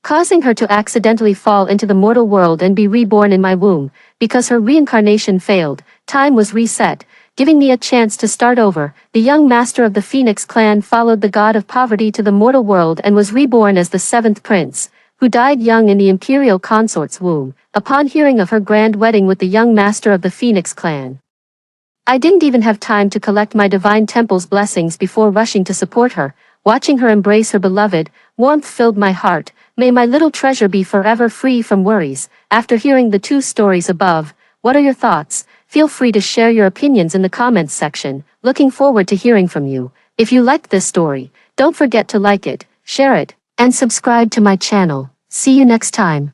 causing her to accidentally fall into the mortal world and be reborn in my womb. Because her reincarnation failed, time was reset, giving me a chance to start over. The young master of the Phoenix clan followed the god of poverty to the mortal world and was reborn as the 7th prince, who died young in the imperial consort's womb, upon hearing of her grand wedding with the young master of the Phoenix clan. I didn't even have time to collect my divine temple's blessings before rushing to support her. Watching her embrace her beloved, warmth filled my heart. May my little treasure be forever free from worries. After hearing the 2 stories above, what are your thoughts? Feel free to share your opinions in the comments section. Looking forward to hearing from you. If you liked this story, don't forget to like it, share it, and subscribe to my channel. See you next time.